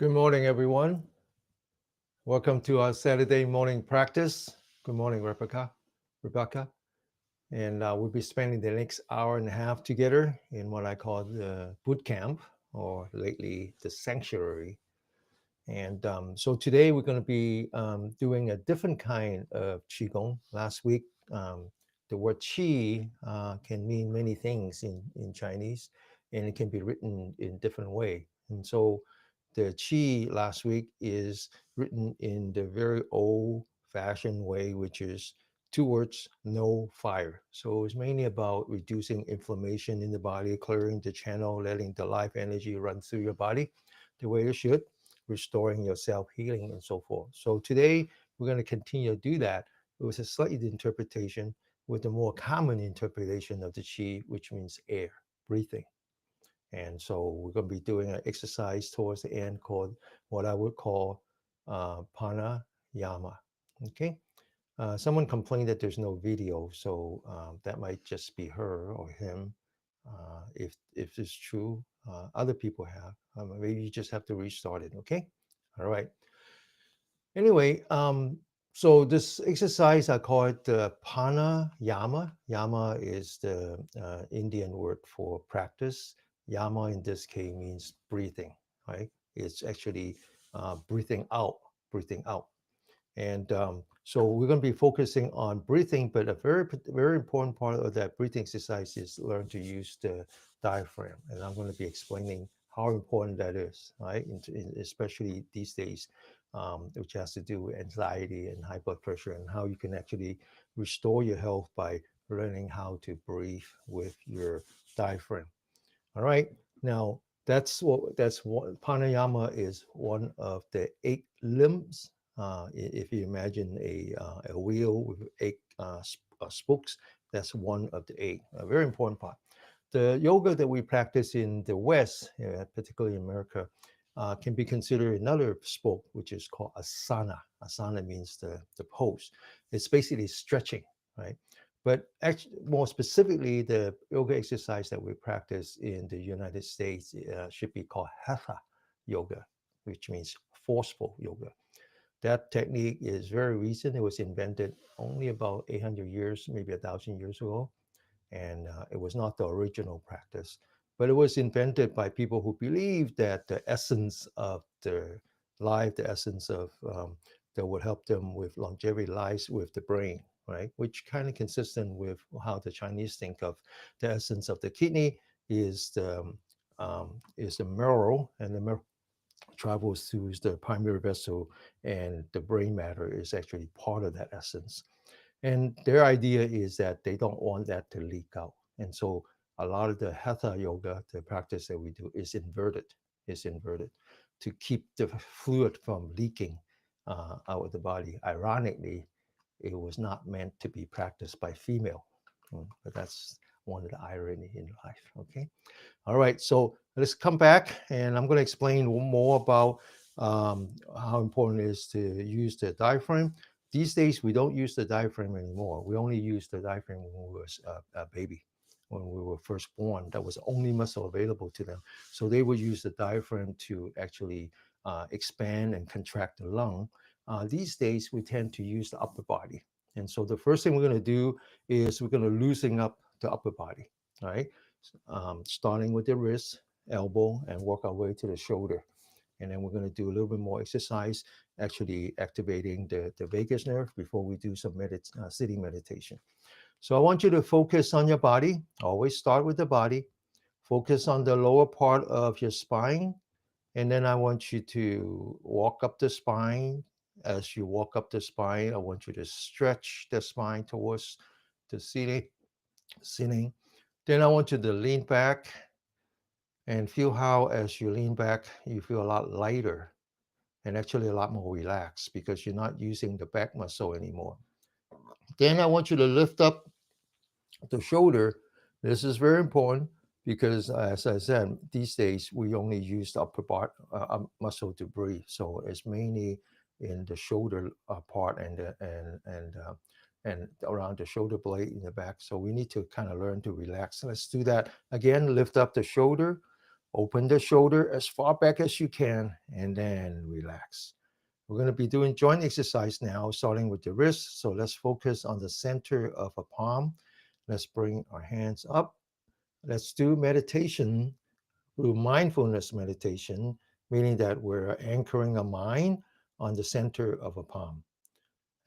Good morning, everyone. Welcome to our Saturday morning practice. Good morning, Rebecca. And we'll be spending the next hour and a half together in what I call the boot camp, or lately the sanctuary. And so today we're going to be doing a different kind of qigong. Last week, the word qi can mean many things in Chinese, and it can be written in different way. And so the qi last week is written in the very old-fashioned way, which is two words, no fire. So it's mainly about reducing inflammation in the body, clearing the channel, letting the life energy run through your body the way it should, restoring your self-healing and so forth. So today we're going to continue to do that with a slightly interpretation, with a more common interpretation of the qi, which means air, breathing. And so we're going to be doing an exercise towards the end called what I would call pranayama. Okay. Someone complained that there's no video, so that might just be her or him. If it's true, other people have. Maybe you just have to restart it. Okay. All right. Anyway, so this exercise, I call it pranayama. Yama is the Indian word for practice. Yama in this case means breathing, right? It's actually breathing out, breathing out. And so we're going to be focusing on breathing, but a very important part of that breathing exercise is learn to use the diaphragm. And I'm going to be explaining how important that is, right? Especially these days, which has to do with anxiety and high blood pressure, and how you can actually restore your health by learning how to breathe with your diaphragm. All right. Now that's what pranayama is, one of the eight limbs. If you imagine a wheel with eight spokes, that's one of the eight. A very important part. The yoga that we practice in the West, particularly in America, can be considered another spoke, which is called asana. Asana means the pose. It's basically stretching, right? But actually, more specifically, the yoga exercise that we practice in the United States should be called hatha yoga, which means forceful yoga. That technique is very recent. It was invented only about 800 years, maybe 1,000 years ago. And it was not the original practice, but it was invented by people who believed that the essence of their life, the essence of that would help them with longevity, lies with the brain, right? Which kind of consistent with how the Chinese think of the essence of the kidney is the marrow, and the marrow travels through the primary vessel, and the brain matter is actually part of that essence. And their idea is that they don't want that to leak out. And so a lot of the hatha yoga, the practice that we do, is inverted to keep the fluid from leaking out of the body. Ironically, it was not meant to be practiced by female, but that's one of the irony in life. Okay. All right. So let's come back, and I'm going to explain more about how important it is to use the diaphragm. These days, we don't use the diaphragm anymore. We only use the diaphragm when we were a baby, when we were first born. That was the only muscle available to them. So they would use the diaphragm to actually expand and contract the lung. These days, we tend to use the upper body. And so the first thing we're going to do is we're going to loosen up the upper body, all right? Starting with the wrist, elbow, and work our way to the shoulder. And then we're going to do a little bit more exercise, actually activating the vagus nerve before we do some sitting meditation. So I want you to focus on your body. Always start with the body. Focus on the lower part of your spine. And then I want you to walk up the spine. As you walk up the spine, I want you to stretch the spine towards the ceiling. Then I want you to lean back and feel how, as you lean back, you feel a lot lighter and actually a lot more relaxed because you're not using the back muscle anymore. Then I want you to lift up the shoulder. This is very important because, as I said, these days we only use the upper part muscle to breathe. So it's mainly in the shoulder part and around the shoulder blade in the back. So we need to kind of learn to relax. Let's do that again. Lift up the shoulder. Open the shoulder as far back as you can, and then relax. We're going to be doing joint exercise now, starting with the wrist. So let's focus on the center of a palm. Let's bring our hands up. Let's do meditation through mindfulness meditation, meaning that we're anchoring a mind on the center of a palm.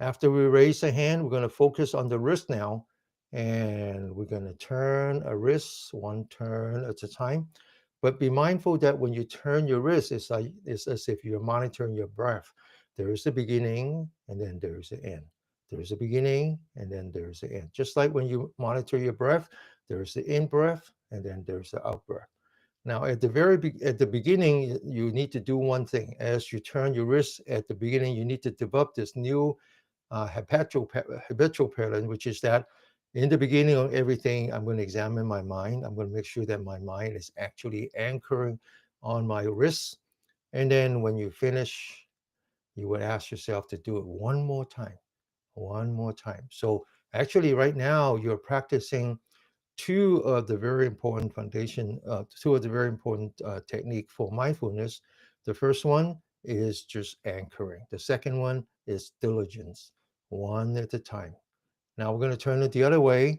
After we raise a hand, we're going to focus on the wrist now, and we're going to turn a wrist one turn at a time. But be mindful that when you turn your wrist, it's as if you're monitoring your breath. There is a beginning, and then there's an end. There's a beginning, and then there's an end. Just like when you monitor your breath, there's the in breath, and then there's the out breath. Now, at the beginning, you need to do one thing. As you turn your wrist at the beginning, you need to develop this new habitual pattern, which is that in the beginning of everything, I'm going to examine my mind. I'm going to make sure that my mind is actually anchoring on my wrists. And then when you finish, you would ask yourself to do it one more time. So actually, right now, you're practicing two of the very important technique for mindfulness. The first one is just anchoring. The second one is diligence, one at a time. Now we're going to turn it the other way.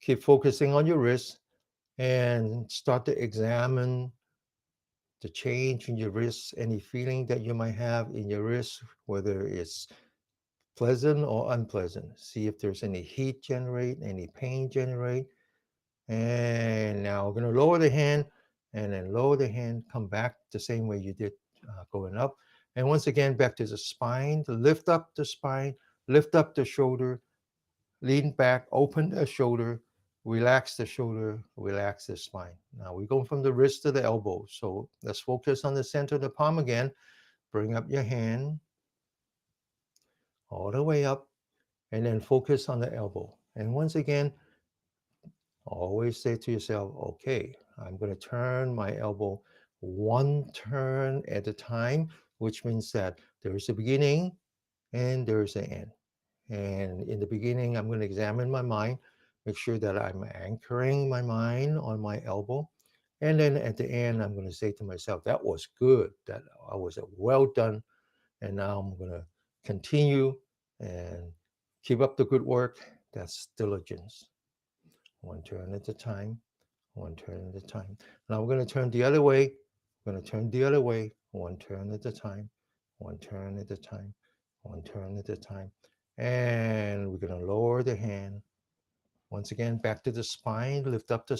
Keep focusing on your wrist and start to examine the change in your wrist, any feeling that you might have in your wrist, whether it's pleasant or unpleasant. See if there's any heat generate, any pain generate. And now we're going to lower the hand and then lower the hand, come back the same way you did going up. And once again, back to the spine, to lift up the spine, lift up the shoulder, lean back, open the shoulder, relax the spine. Now we're going from the wrist to the elbow. So let's focus on the center of the palm again. Bring up your hand all the way up and then focus on the elbow. And once again, always say to yourself, okay, I'm going to turn my elbow one turn at a time, which means that there is a beginning and there is an end. And in the beginning, I'm going to examine my mind, make sure that I'm anchoring my mind on my elbow. And then at the end, I'm going to say to myself, that was good, that I was well done. And now I'm going to continue and keep up the good work. That's diligence. One turn at a time, one turn at a time. Now we're going to turn the other way. We're going to turn the other way, one turn at a time, one turn at a time, one turn at a time. And we're going to lower the hand. Once again, back to the spine, lift up the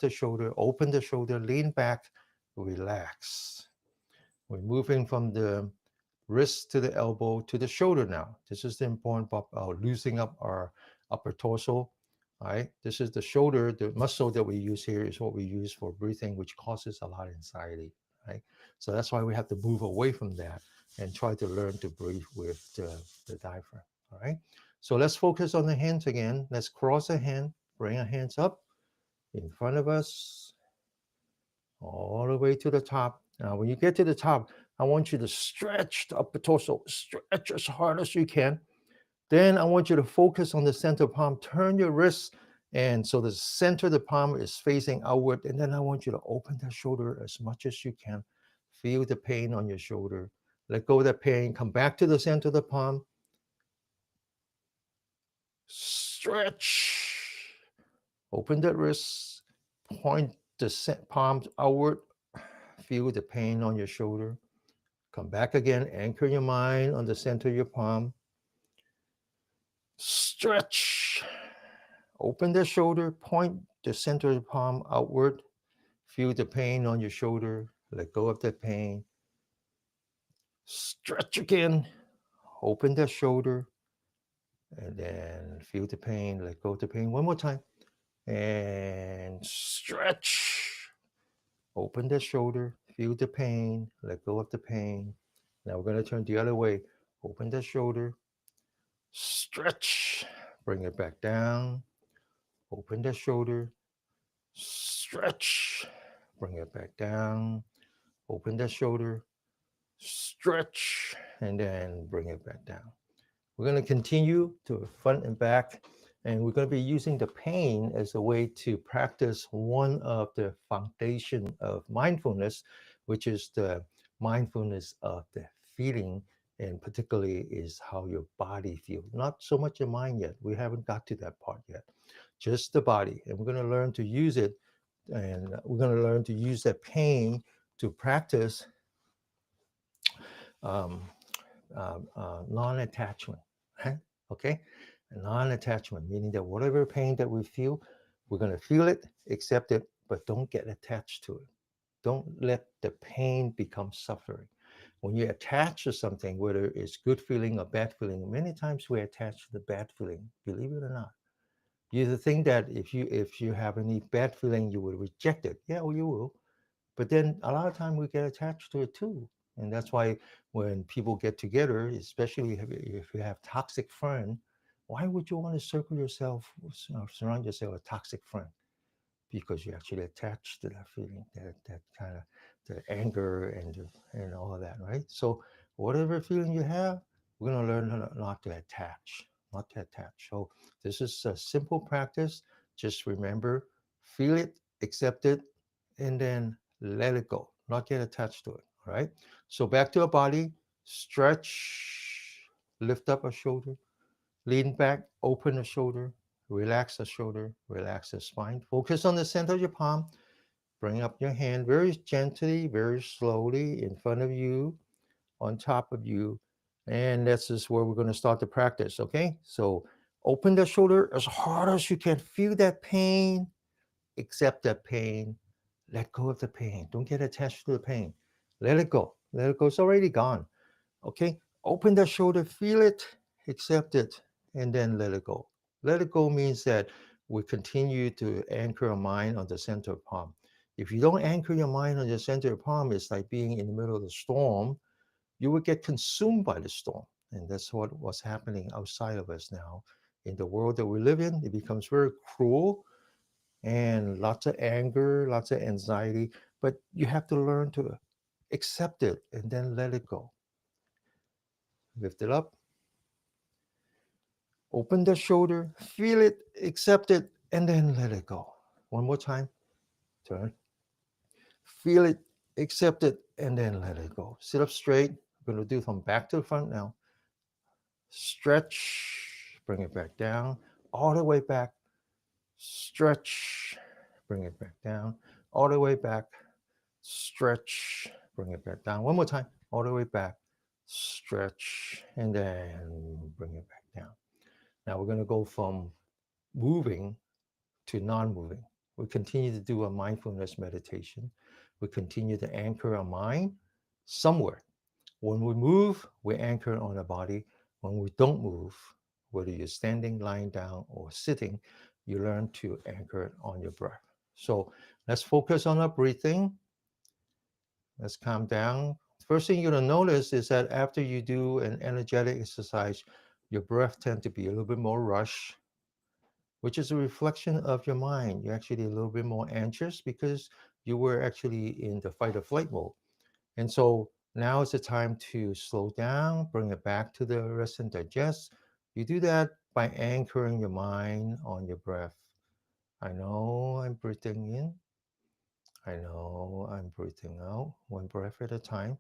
shoulder, open the shoulder, lean back, relax. We're moving from the wrist to the elbow to the shoulder now. This is the important part of loosening up our upper torso. All right, this is the shoulder. The muscle that we use here is what we use for breathing, which causes a lot of anxiety. Right, so that's why we have to move away from that and try to learn to breathe with the diaphragm. All right, so let's focus on the hands again. Let's cross a hand, bring our hands up in front of us, all the way to the top. Now, when you get to the top, I want you to stretch the upper torso, stretch as hard as you can. Then I want you to focus on the center palm, turn your wrists, and so the center of the palm is facing outward. And then I want you to open the shoulder as much as you can. Feel the pain on your shoulder. Let go of that pain. Come back to the center of the palm. Stretch. Open the wrists. Point the palms outward. Feel the pain on your shoulder. Come back again, anchor your mind on the center of your palm. Stretch. Open the shoulder, point the center of the palm outward. Feel the pain on your shoulder. Let go of the pain. Stretch again. Open the shoulder. And then feel the pain. Let go of the pain. One more time. And stretch. Open the shoulder. Feel the pain. Let go of the pain. Now we're going to turn the other way. Open the shoulder. Stretch. Bring it back down. Open the shoulder. Stretch. Bring it back down. Open the shoulder. Stretch. And then bring it back down. We're going to continue to front and back. And we're going to be using the pain as a way to practice one of the foundation of mindfulness, which is the mindfulness of the feeling, and particularly is how your body feels. Not so much your mind yet. We haven't got to that part yet. Just the body. And we're going to learn to use it, and we're going to learn to use that pain to practice um, non-attachment. Right? Okay, non-attachment meaning that whatever pain that we feel, we're going to feel it, accept it, but don't get attached to it. Don't let the pain become suffering. When you attach to something, whether it's good feeling or bad feeling, many times we attach to the bad feeling. Believe it or not, you think that if you have any bad feeling, you will reject it. Yeah, well, you will, but then a lot of time we get attached to it too. And that's why when people get together, especially if you have toxic friend, why would you want to circle yourself, surround yourself with a toxic friend? Because you actually attach to that feeling, that kind of the anger and all of that, right? So whatever feeling you have, we're going to learn not to attach, not to attach. So this is a simple practice. Just remember, feel it, accept it, and then let it go. Not get attached to it. All right. So back to our body, stretch, lift up a shoulder, lean back, open the shoulder, relax the spine. Focus on the center of your palm. Bring up your hand very gently, very slowly in front of you, on top of you. And this is where we're going to start the practice. Okay. So open the shoulder as hard as you can. Feel that pain, accept that pain, let go of the pain. Don't get attached to the pain. Let it go. Let it go. It's already gone. Okay, open the shoulder, feel it, accept it, and then let it go. Let it go means that we continue to anchor our mind on the center of palm. If you don't anchor your mind on the center of palm, it's like being in the middle of the storm. You will get consumed by the storm. And that's what's happening outside of us now. In the world that we live in, it becomes very cruel and lots of anger, lots of anxiety. But you have to learn to accept it and then let it go. Lift it up, open the shoulder, feel it, accept it, and then let it go. One more time. Turn. Feel it, accept it, and then let it go. Sit up straight. We're going to do from back to the front now. Stretch. Bring it back down. All the way back. Stretch. Bring it back down. All the way back. Stretch. Bring it back down. One more time. All the way back. Stretch. And then bring it back down. Now we're going to go from moving to non moving. We continue to do a mindfulness meditation. We continue to anchor our mind somewhere. When we move, we anchor on the body. When we don't move, whether you're standing, lying down, or sitting, you learn to anchor on your breath. So let's focus on our breathing. Let's calm down. First thing you're going to notice is that after you do an energetic exercise, your breath tends to be a little bit more rush, which is a reflection of your mind. You're actually a little bit more anxious because you were actually in the fight or flight mode. And so now is the time to slow down, bring it back to the rest and digest. You do that by anchoring your mind on your breath. I know I'm breathing in. I know I'm breathing out, one breath at a time.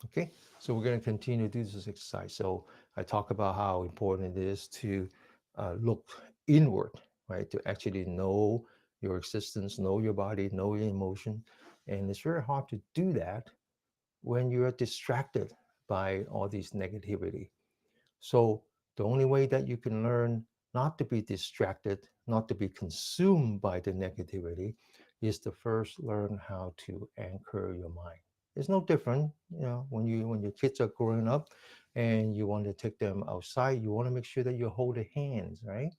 Okay, so we're going to continue to do this exercise. So I talk about how important it is to look inward, right? To actually know your existence, know your body, know your emotion. And it's very hard to do that when you're distracted by all these negativity. So the only way that you can learn not to be distracted, not to be consumed by the negativity, is to first learn how to anchor your mind. It's no different, when your kids are growing up and you want to take them outside, you want to make sure that you hold their hands, right?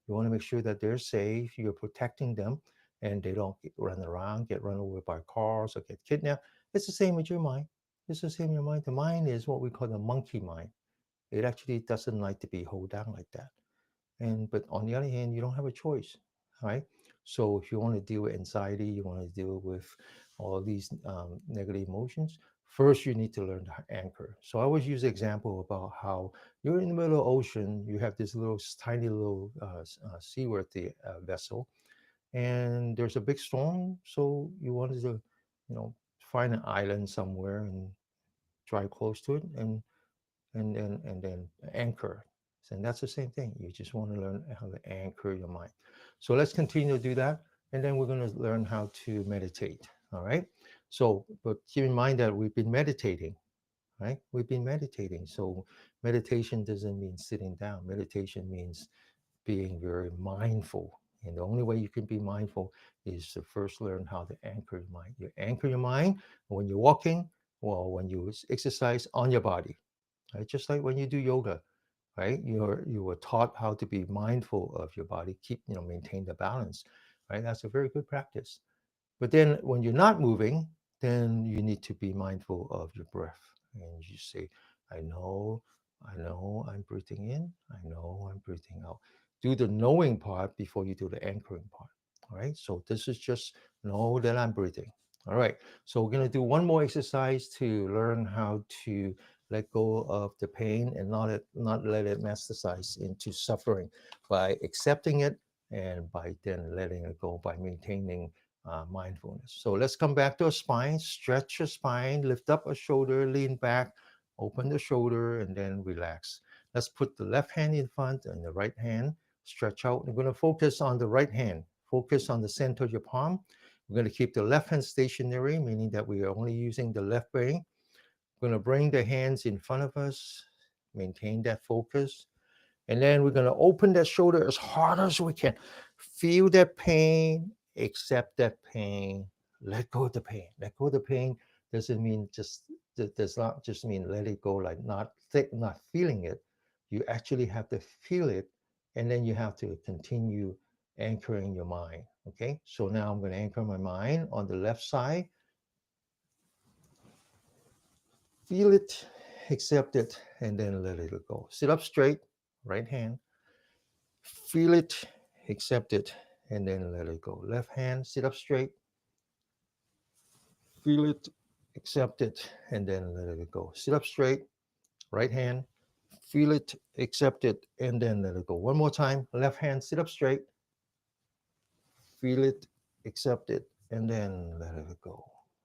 You want to make sure that they're safe, you're protecting them, and they don't run around, get run over by cars or get kidnapped. It's the same with your mind. It's the same in your mind. The mind is what we call the monkey mind. It actually doesn't like to be held down like that. And but on the other hand, you don't have a choice, right? So if you want to deal with anxiety, you want to deal with all these negative emotions, first you need to learn to anchor. So I always use the example about how you're in the middle of the ocean, you have this little tiny little seaworthy vessel, and there's a big storm. So you wanted to, find an island somewhere and drive close to it, and then anchor. And that's the same thing. You just want to learn how to anchor your mind. So let's continue to do that, and then we're going to learn how to meditate. All right. So, but keep in mind that we've been meditating, right? We've been meditating. So meditation doesn't mean sitting down. Meditation means being very mindful. And the only way you can be mindful is to first learn how to anchor your mind. You anchor your mind when you're walking, or when you exercise on your body, right? Just like when you do yoga, right? You were taught how to be mindful of your body, keep, maintain the balance, right? That's a very good practice. But then when you're not moving, then you need to be mindful of your breath. And you say, I know I'm breathing in, I know I'm breathing out. Do the knowing part before you do the anchoring part. All right. So this is just know that I'm breathing. All right. So we're going to do one more exercise to learn how to let go of the pain and not let it metastasize into suffering by accepting it, and by then letting it go by maintaining mindfulness. So let's come back to a spine, stretch your spine, lift up a shoulder, lean back, open the shoulder, and then relax. Let's put the left hand in front and the right hand stretch out. We're going to focus on the right hand, focus on the center of your palm. We're going to keep the left hand stationary, meaning that we are only using the left brain. We're going to bring the hands in front of us, maintain that focus. And then we're going to open that shoulder as hard as we can. Feel that pain, accept that pain, let go of the pain. Let go of the pain doesn't mean just, does not just mean let it go, like not feeling it. You actually have to feel it, and then you have to continue anchoring your mind. Okay, so now I'm going to anchor my mind on the left side. Feel it, accept it, and then let it go. Sit up straight, right hand. Feel it, accept it, and then let it go. Left hand, sit up straight, feel it, accept it, and then let it go. Sit up straight, right hand, feel it, accept it, and then let it go. One more time. Left hand, sit up straight, feel it, accept it, and then let it go.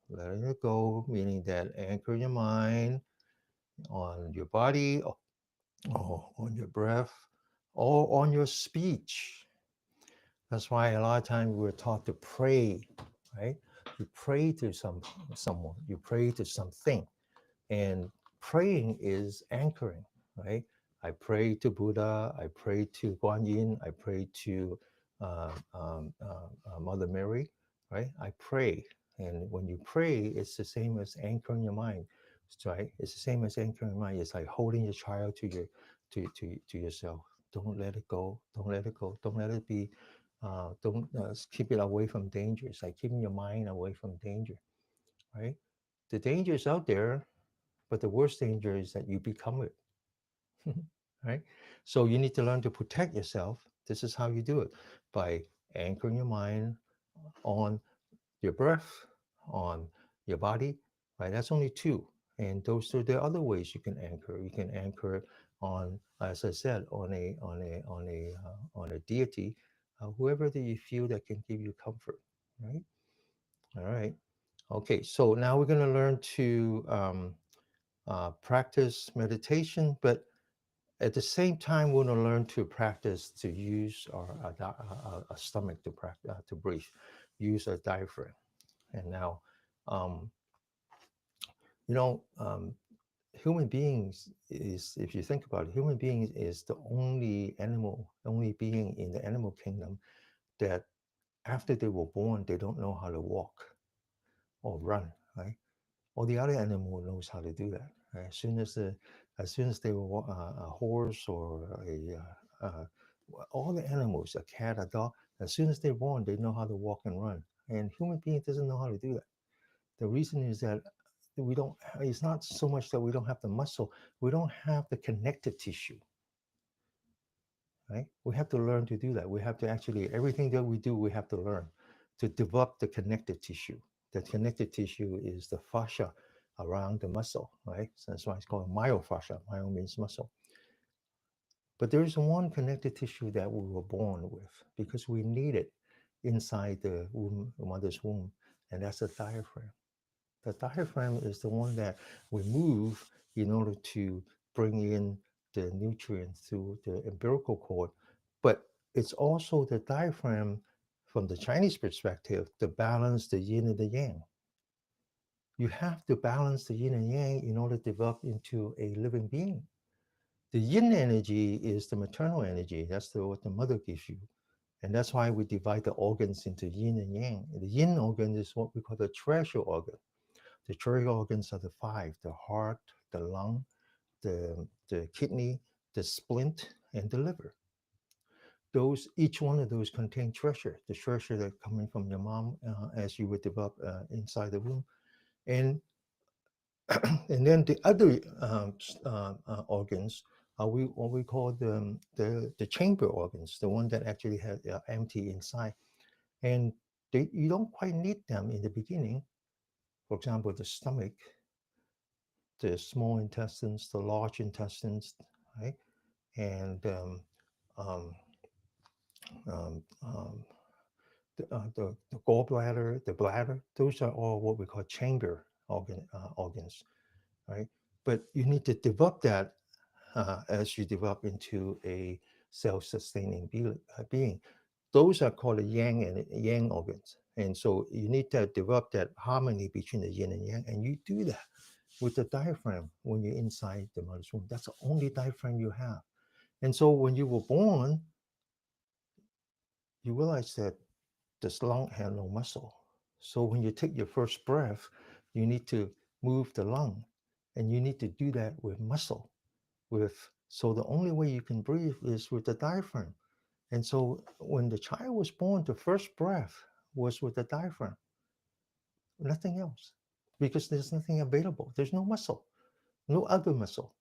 Letting it go, meaning that anchor your mind on your body, or on your breath, or on your speech. That's why a lot of times we're taught to pray, right? You pray to someone, you pray to something, and praying is anchoring, right? I pray to Buddha, I pray to Guan Yin, I pray to Mother Mary, right? I pray, and when you pray, it's the same as anchoring your mind, right? It's the same as anchoring your mind. It's like holding your child to yourself. Don't let it go. Don't let it go. Don't let it be. Don't keep it away from danger. It's like keeping your mind away from danger, right? The danger is out there, but the worst danger is that you become it, right? So you need to learn to protect yourself. This is how you do it, by anchoring your mind on your breath, on your body, right? That's only two. And those are the other ways you can anchor. You can anchor it on, as I said, on a deity, whoever that you feel that can give you comfort, right? All right. Okay. So now we're going to learn to practice meditation, but at the same time, we're going to learn to practice to use our stomach to practice to breathe, use our diaphragm. And now, um, you know, um, human beings is, if you think about it, human beings is the only being in the animal kingdom that after they were born, they don't know how to walk or run, right? All the other animal knows how to do that. Right? As soon as they were a horse or all the animals, a cat, a dog, as soon as they're born, they know how to walk and run. And human being doesn't know how to do that. The reason is that we don't. It's not so much that we don't have the muscle. We don't have the connective tissue, right? We have to learn to do that. We have to actually everything that we do, we have to learn to develop the connective tissue. The connective tissue is the fascia around the muscle, right? So that's why it's called myofascia. Myo means muscle. But there is one connective tissue that we were born with because we need it inside the womb, the mother's womb, and that's the diaphragm. The diaphragm is the one that we move in order to bring in the nutrients through the umbilical cord. But it's also the diaphragm, from the Chinese perspective, to balance the yin and the yang. You have to balance the yin and yang in order to develop into a living being. The yin energy is the maternal energy. That's what the mother gives you. And that's why we divide the organs into yin and yang. The yin organ is what we call the treasure organ. The treasure organs are the five: the heart, the lung, the kidney, the splint, and the liver. Those, each one of those contain treasure, the treasure that coming from your mom as you would develop inside the womb. And and then the other organs are what we call the chamber organs, the one that actually have empty inside. And you don't quite need them in the beginning. For example, the stomach, the small intestines, the large intestines, right? And um, um, um, the gallbladder, the bladder, those are all what we call chamber organs, right? But you need to develop that as you develop into a self-sustaining being. Those are called the yang and yang organs. And so you need to develop that harmony between the yin and yang. And you do that with the diaphragm when you're inside the mother's womb. That's the only diaphragm you have. And so when you were born, you realize that this lung had no muscle. So when you take your first breath, you need to move the lung, and you need to do that with muscle. With so the only way you can breathe is with the diaphragm. And so when the child was born, the first breath was with the diaphragm, nothing else, because there's nothing available. There's no muscle, no other muscle.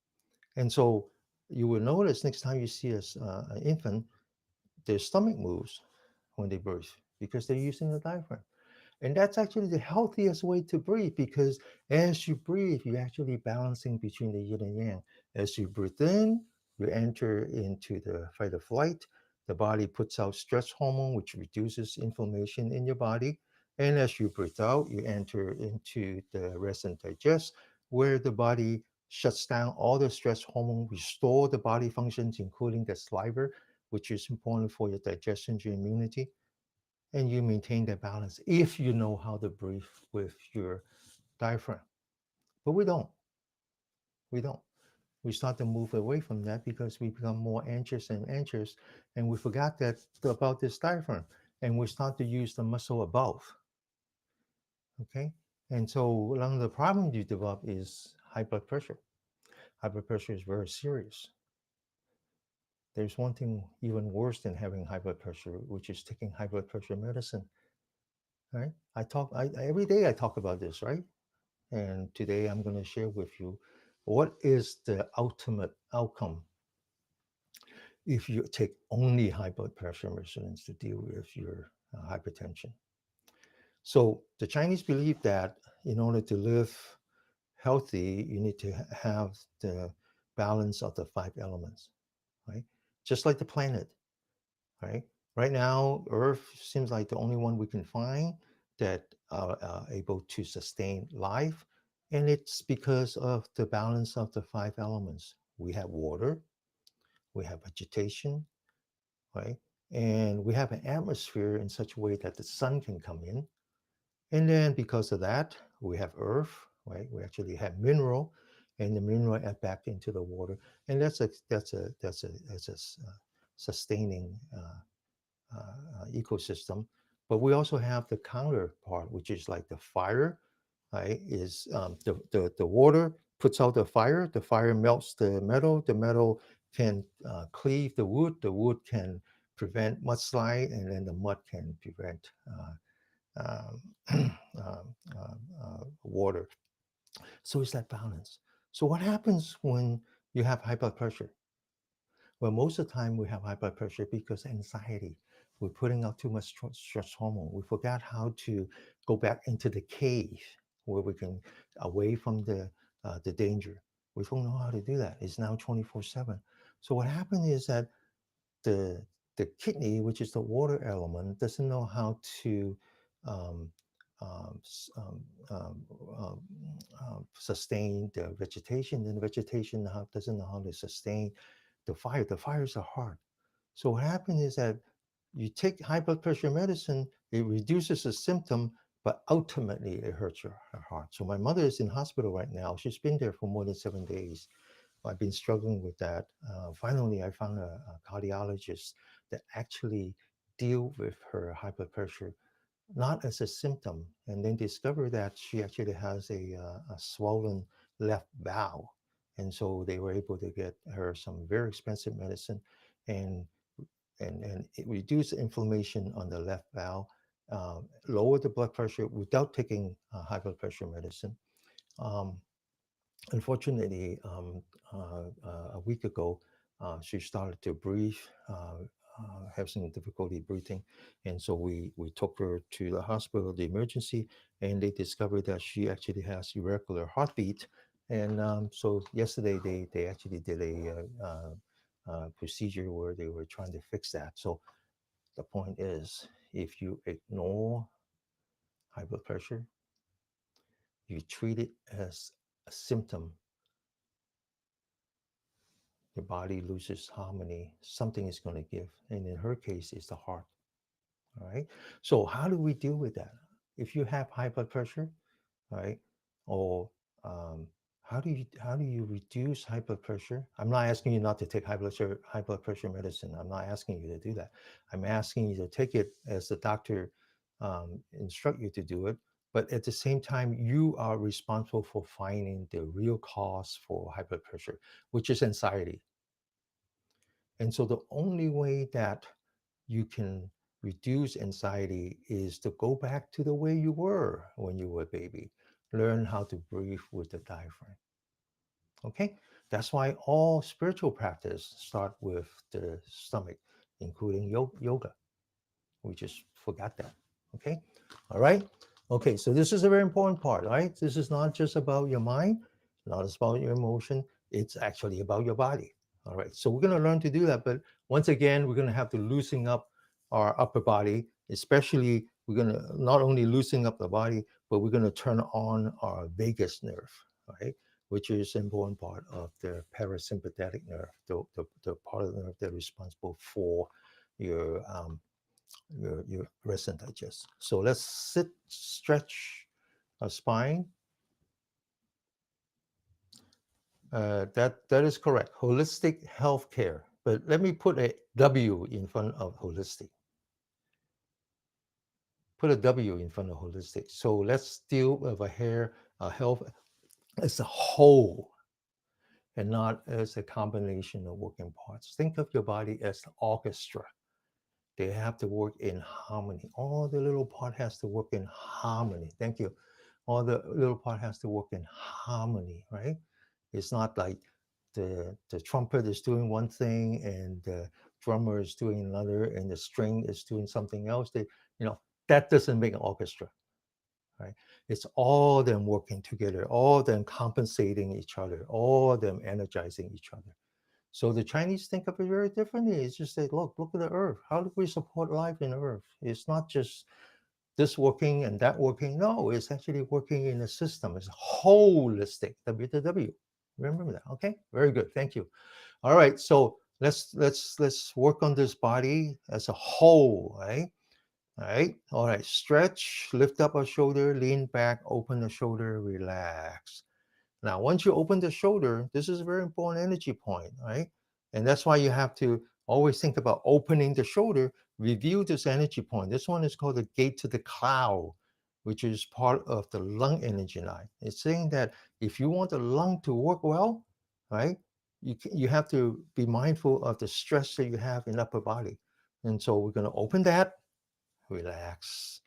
And so you will notice next time you see an infant, their stomach moves when they breathe because they're using the diaphragm. And that's actually the healthiest way to breathe because as you breathe, you're actually balancing between the yin and yang. As you breathe in, you enter into the fight or flight. The body puts out stress hormone, which reduces inflammation in your body. And as you breathe out, you enter into the rest and digest, where the body shuts down all the stress hormone, restore the body functions, including the saliva, which is important for your digestion, your immunity, and you maintain that balance if you know how to breathe with your diaphragm. But we don't. We don't. We start to move away from that because we become more anxious and anxious, and we forgot that about this diaphragm, and we start to use the muscle above. Okay, and so one of the problems you develop is high blood pressure. High blood pressure is very serious. There's one thing even worse than having high blood pressure, which is taking high blood pressure medicine. Right? Every day I talk about this, right? And today I'm going to share with you what is the ultimate outcome if you take only high blood pressure medicines to deal with your hypertension. So the Chinese believe that in order to live healthy, you need to have the balance of the five elements, right? Just like the planet, right? Right now, Earth seems like the only one we can find that are able to sustain life. And it's because of the balance of the five elements. We have water, we have vegetation, right? And we have an atmosphere in such a way that the sun can come in. And then because of that, we have earth, right? We actually have mineral, and the mineral add back into the water. And that's a sustaining ecosystem. But we also have the counterpart, which is like the fire, right? Is the water puts out the fire melts the metal can cleave the wood can prevent mudslide, and then the mud can prevent um, water. So it's that balance. So what happens when you have high blood pressure? Well, most of the time we have high blood pressure because anxiety. We're putting out too much stress hormone. We forgot how to go back into the cave where we can away from the danger. We don't know how to do that. It's now 24/7. So what happened is that the the kidney, which is the water element, doesn't know how to um, um, um, um, um, sustain the vegetation. And the vegetation doesn't know how to sustain the fire. The fires are hard. So what happens is that you take high blood pressure medicine, it reduces the symptom, but ultimately it hurts her heart. So my mother is in hospital right now. She's been there for more than 7 days. I've been struggling with that. Finally, I found a cardiologist that actually deal with her high blood pressure, not as a symptom, and then discovered that she actually has a swollen left valve. And so they were able to get her some very expensive medicine and and it reduced inflammation on the left valve, lower the blood pressure without taking high blood pressure medicine. Um, Unfortunately, a week ago, she started to breathe, have some difficulty breathing, and so we took her to the hospital, the emergency, and they discovered that she actually has irregular heartbeat. And so yesterday they actually did a procedure where they were trying to fix that. So the point is, if you ignore high blood pressure, you treat it as a symptom, your body loses harmony, something is going to give. And in her case, it's the heart. All right. So, how do we deal with that? If you have high blood pressure, right? Or um, how do you reduce high blood pressure? I'm not asking you not to take high blood pressure medicine. I'm not asking you to do that. I'm asking you to take it as the doctor instruct you to do it. But at the same time, you are responsible for finding the real cause for high blood pressure, which is anxiety. And so the only way that you can reduce anxiety is to go back to the way you were when you were a baby. Learn how to breathe with the diaphragm. Okay? That's why all spiritual practice start with the stomach, including yoga. We just forgot that. Okay. All right. Okay. So this is a very important part, right? This is not just about your mind, not just about your emotion. It's actually about your body. All right. So we're going to learn to do that. But once again, we're going to have to loosen up our upper body, especially we're going to not only loosen up the body, but we're going to turn on our vagus nerve, right? Which is an important part of the parasympathetic nerve, the part of the nerve that's responsible for your your rest and digest. So let's sit, stretch our spine. That is correct. Holistic healthcare. But let me put a W in front of holistic. Put a W in front of holistic. So let's deal with a health as a whole and not as a combination of working parts. Think of your body as an orchestra. They have to work in harmony. All the little part has to work in harmony. Thank you. All the little part has to work in harmony, right? It's not like the trumpet is doing one thing and the drummer is doing another and the string is doing something else. That doesn't make an orchestra, right? It's all them working together, all them compensating each other, all them energizing each other. So the Chinese think of it very differently. It's just that look at the earth. How do we support life in earth? It's not just this working and that working. No, it's actually working in a system. It's holistic. WTW. Remember that. Okay. Very good. Thank you. All right. So let's work on this body as a whole, right? All right. All right. Stretch, lift up our shoulder, lean back, open the shoulder, relax. Now, once you open the shoulder, this is a very important energy point, right? And that's why you have to always think about opening the shoulder, review this energy point. This one is called the gate to the cloud, which is part of the lung energy line. It's saying that if you want the lung to work well, right, you have to be mindful of the stress that you have in upper body. And so we're going to open that, relax.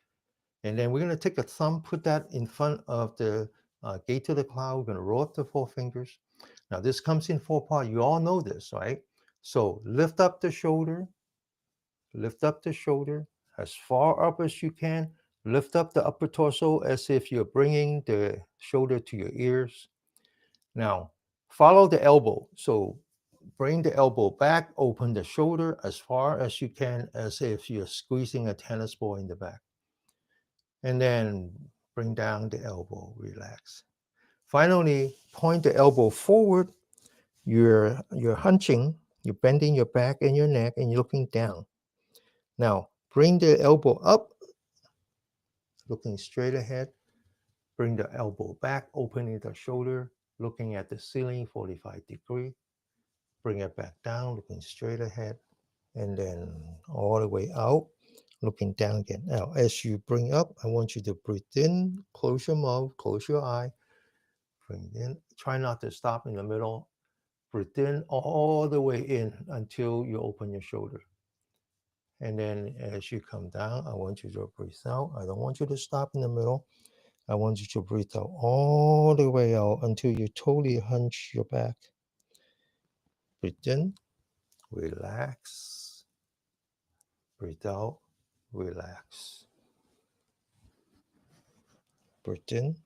And then we're going to take a thumb, put that in front of the gate to the cloud. We're going to roll up the four fingers. Now this comes in four parts. You all know this, right? So lift up the shoulder as far up as you can. Lift up the upper torso as if you're bringing the shoulder to your ears. Now, follow the elbow. So bring the elbow back, open the shoulder as far as you can, as if you're squeezing a tennis ball in the back. And then bring down the elbow, relax. Finally, point the elbow forward. You're hunching, you're bending your back and your neck, and you're looking down. Now, bring the elbow up, looking straight ahead. Bring the elbow back, opening the shoulder, looking at the ceiling, 45 degrees. Bring it back down, looking straight ahead, and then all the way out, looking down again. Now, as you bring up, I want you to breathe in, close your mouth, close your eye, bring in. Try not to stop in the middle. Breathe in all the way in until you open your shoulder. And then as you come down, I want you to breathe out. I don't want you to stop in the middle. I want you to breathe out all the way out until you totally hunch your back. Breathe in, relax. Breathe out, relax. Breathe in,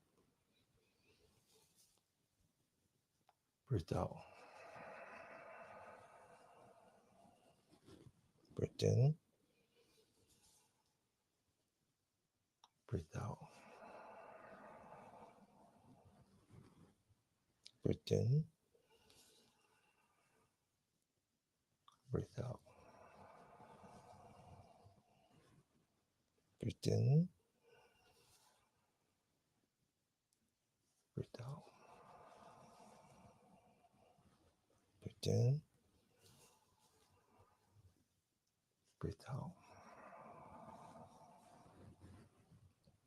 breathe out. Breathe in, breathe out. Breathe in, breathe out. Breathe in, breathe out. Breathe in, breathe out.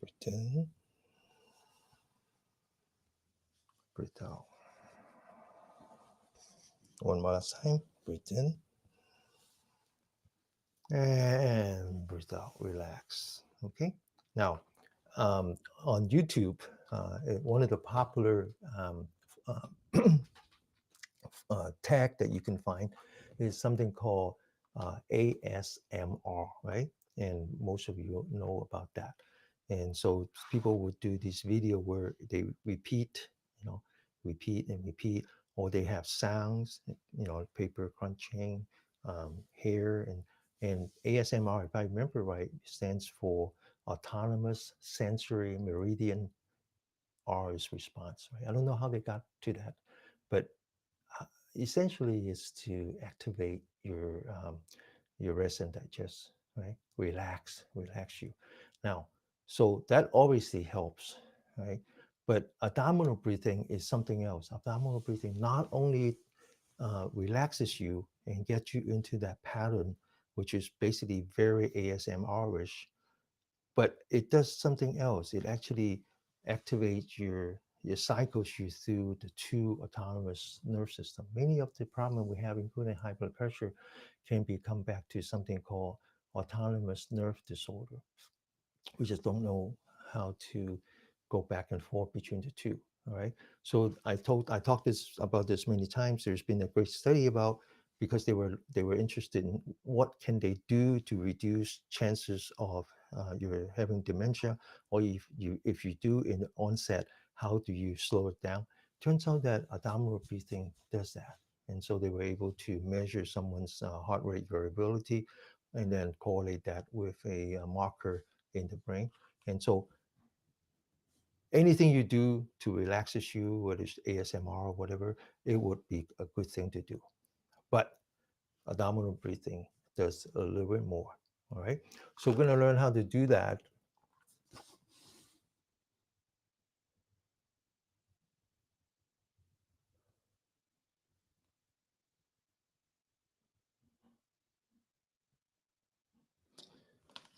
Breathe in, breathe out. One more last time. Breathe in and breathe out. Relax. Okay. Now, on YouTube, one of the popular uh, tag that you can find is something called ASMR, right? And most of you know about that. And so people would do this video where they repeat, repeat and repeat, or they have sounds, paper crunching, hair, and ASMR, if I remember right, stands for autonomous sensory meridian. R is response, right? I don't know how they got to that, but essentially is to activate your rest and digest, right? Relax you. Now, so that obviously helps, right? But abdominal breathing is something else. Abdominal breathing not only relaxes you and gets you into that pattern, which is basically very ASMR-ish, but it does something else. It actually activates your cycles you through the two autonomous nerve system. Many of the problem we have, including high blood pressure, can be come back to something called autonomous nerve disorder. We just don't know how to go back and forth between the two. All right. So I talked this about this many times. There's been a great study about, because they were interested in what can they do to reduce chances of you're having dementia, or if you do in the onset, how do you slow it down? Turns out that abdominal breathing does that, and so they were able to measure someone's heart rate variability, and then correlate that with a marker in the brain. And so anything you do to relaxes you, whether it's ASMR or whatever, it would be a good thing to do. But abdominal breathing does a little bit more. All right. So we're going to learn how to do that.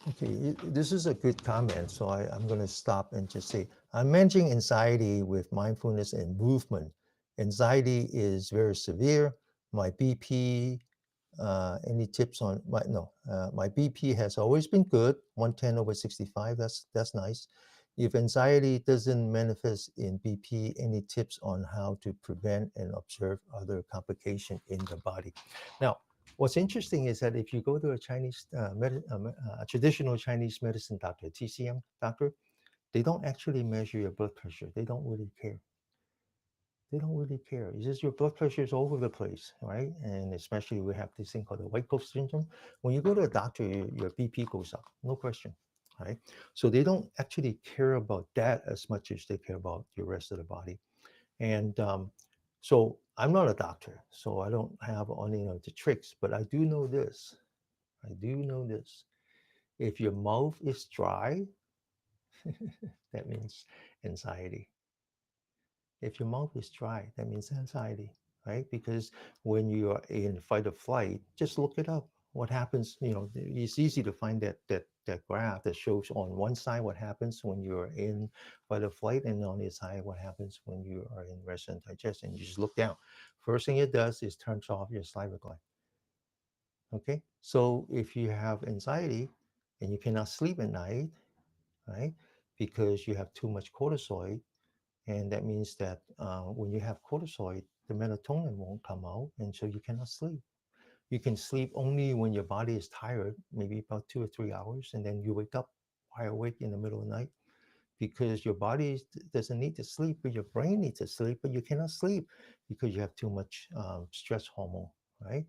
Okay, this is a good comment. So I'm going to stop and just say, I'm managing anxiety with mindfulness and movement. Anxiety is very severe. My BP, any tips on my BP has always been good, 110/65. That's nice. If anxiety doesn't manifest in BP, any tips on how to prevent and observe other complication in the body? Now, what's interesting is that if you go to a traditional Chinese medicine doctor, TCM doctor, they don't actually measure your blood pressure. They don't really care. They don't really care. It's just your blood pressure is all over the place, right? And especially we have this thing called the white coat syndrome. When you go to a doctor, your BP goes up, no question, right? So they don't actually care about that as much as they care about the rest of the body. And so I'm not a doctor, so I don't have any of the tricks, but I do know this. I do know this. If your mouth is dry, that means anxiety. If your mouth is dry, that means anxiety, right? Because when you are in fight or flight, just look it up. What happens? It's easy to find that graph that shows on one side what happens when you're in fight or flight, and on the side what happens when you are in rest and digest. And you just look down. First thing it does is turns off your saliva gland. Okay, so if you have anxiety and you cannot sleep at night, right, because you have too much cortisol, and that means that when you have cortisol, the melatonin won't come out, and so you cannot sleep. You can sleep only when your body is tired, maybe about 2 or 3 hours, and then you wake up wide awake in the middle of the night because your body doesn't need to sleep, but your brain needs to sleep, but you cannot sleep because you have too much stress hormone, right?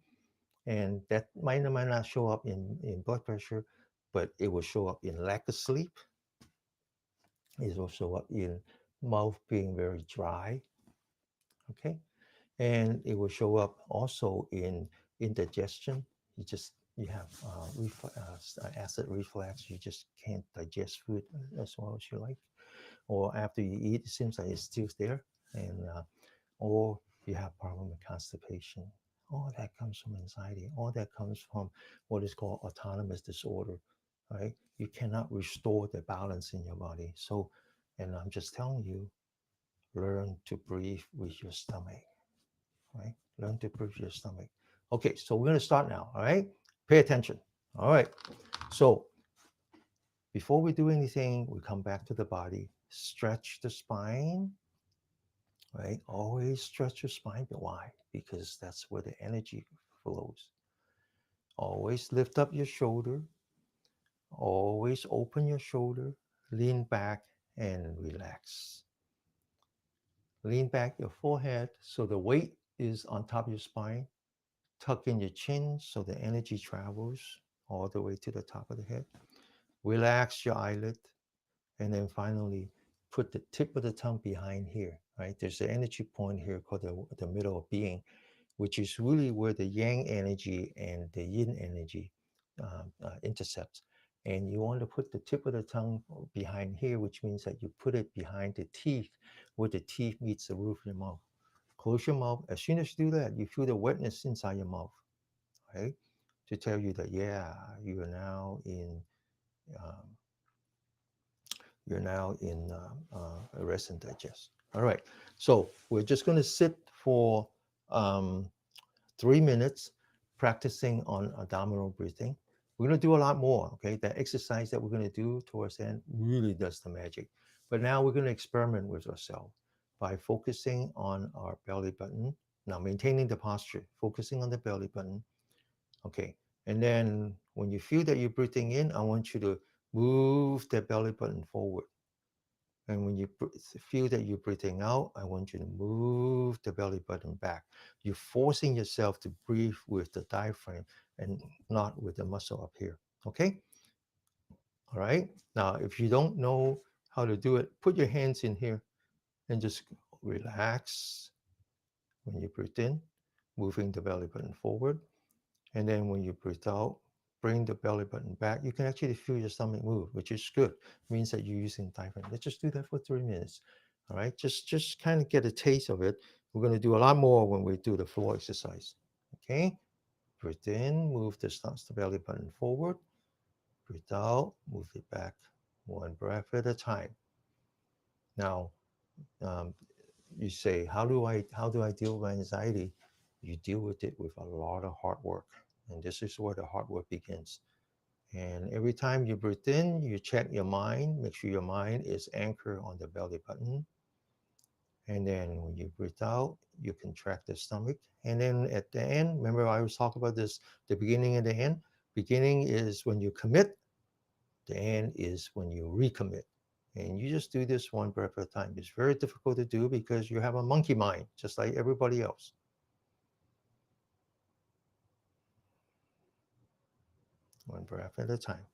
And that might or might not show up in blood pressure, but it will show up in lack of sleep. It will show up in mouth being very dry, okay? And it will show up also in indigestion. You have acid reflux. You just can't digest food as well as you like, or after you eat, it seems like it's still there, and or you have problem with constipation. All that comes from anxiety. All that comes from what is called autonomous disorder, right? You cannot restore the balance in your body. So, and I'm just telling you, learn to breathe with your stomach, right? Learn to breathe with your stomach. Okay, so we're going to start now, all right? Pay attention. All right. So before we do anything, we come back to the body, stretch the spine, right? Always stretch your spine. But why? Because that's where the energy flows. Always lift up your shoulder. Always open your shoulder. Lean back and relax. Lean back your forehead so the weight is on top of your spine. Tuck in your chin so the energy travels all the way to the top of the head. Relax your eyelid. And then finally, put the tip of the tongue behind here, right? There's an energy point here called the middle of being, which is really where the yang energy and the yin energy intercepts. And you want to put the tip of the tongue behind here, which means that you put it behind the teeth, where the teeth meets the roof of your mouth. Close your mouth. As soon as you do that, you feel the wetness inside your mouth, right? To tell you that, yeah, you are now in um, you're now in rest and digest. All right. So we're just going to sit for um, 3 minutes practicing on abdominal breathing. We're going to do a lot more. Okay. That exercise that we're going to do towards the end really does the magic. But now we're going to experiment with ourselves by focusing on our belly button. Now, maintaining the posture, focusing on the belly button. Okay. And then when you feel that you're breathing in, I want you to move the belly button forward. And when you feel that you're breathing out, I want you to move the belly button back. You're forcing yourself to breathe with the diaphragm and not with the muscle up here. Okay? All right. Now, if you don't know how to do it, put your hands in here and just relax when you breathe in, moving the belly button forward. And then when you breathe out, bring the belly button back. You can actually feel your stomach move, which is good. It means that you're using diaphragm. Let's just do that for 3 minutes. All right. Just kind of get a taste of it. We're going to do a lot more when we do the floor exercise. Okay. Breathe in, move the belly button forward. Breathe out, move it back. One breath at a time. Now, um, you say, how do I deal with anxiety? You deal with it with a lot of hard work. And this is where the hard work begins. And every time you breathe in, you check your mind, make sure your mind is anchored on the belly button. And then when you breathe out, you contract the stomach. And then at the end, remember I was talking about this, the beginning and the end. Beginning is when you commit, the end is when you recommit. And you just do this one breath at a time. It's very difficult to do because you have a monkey mind, just like everybody else. One breath at a time.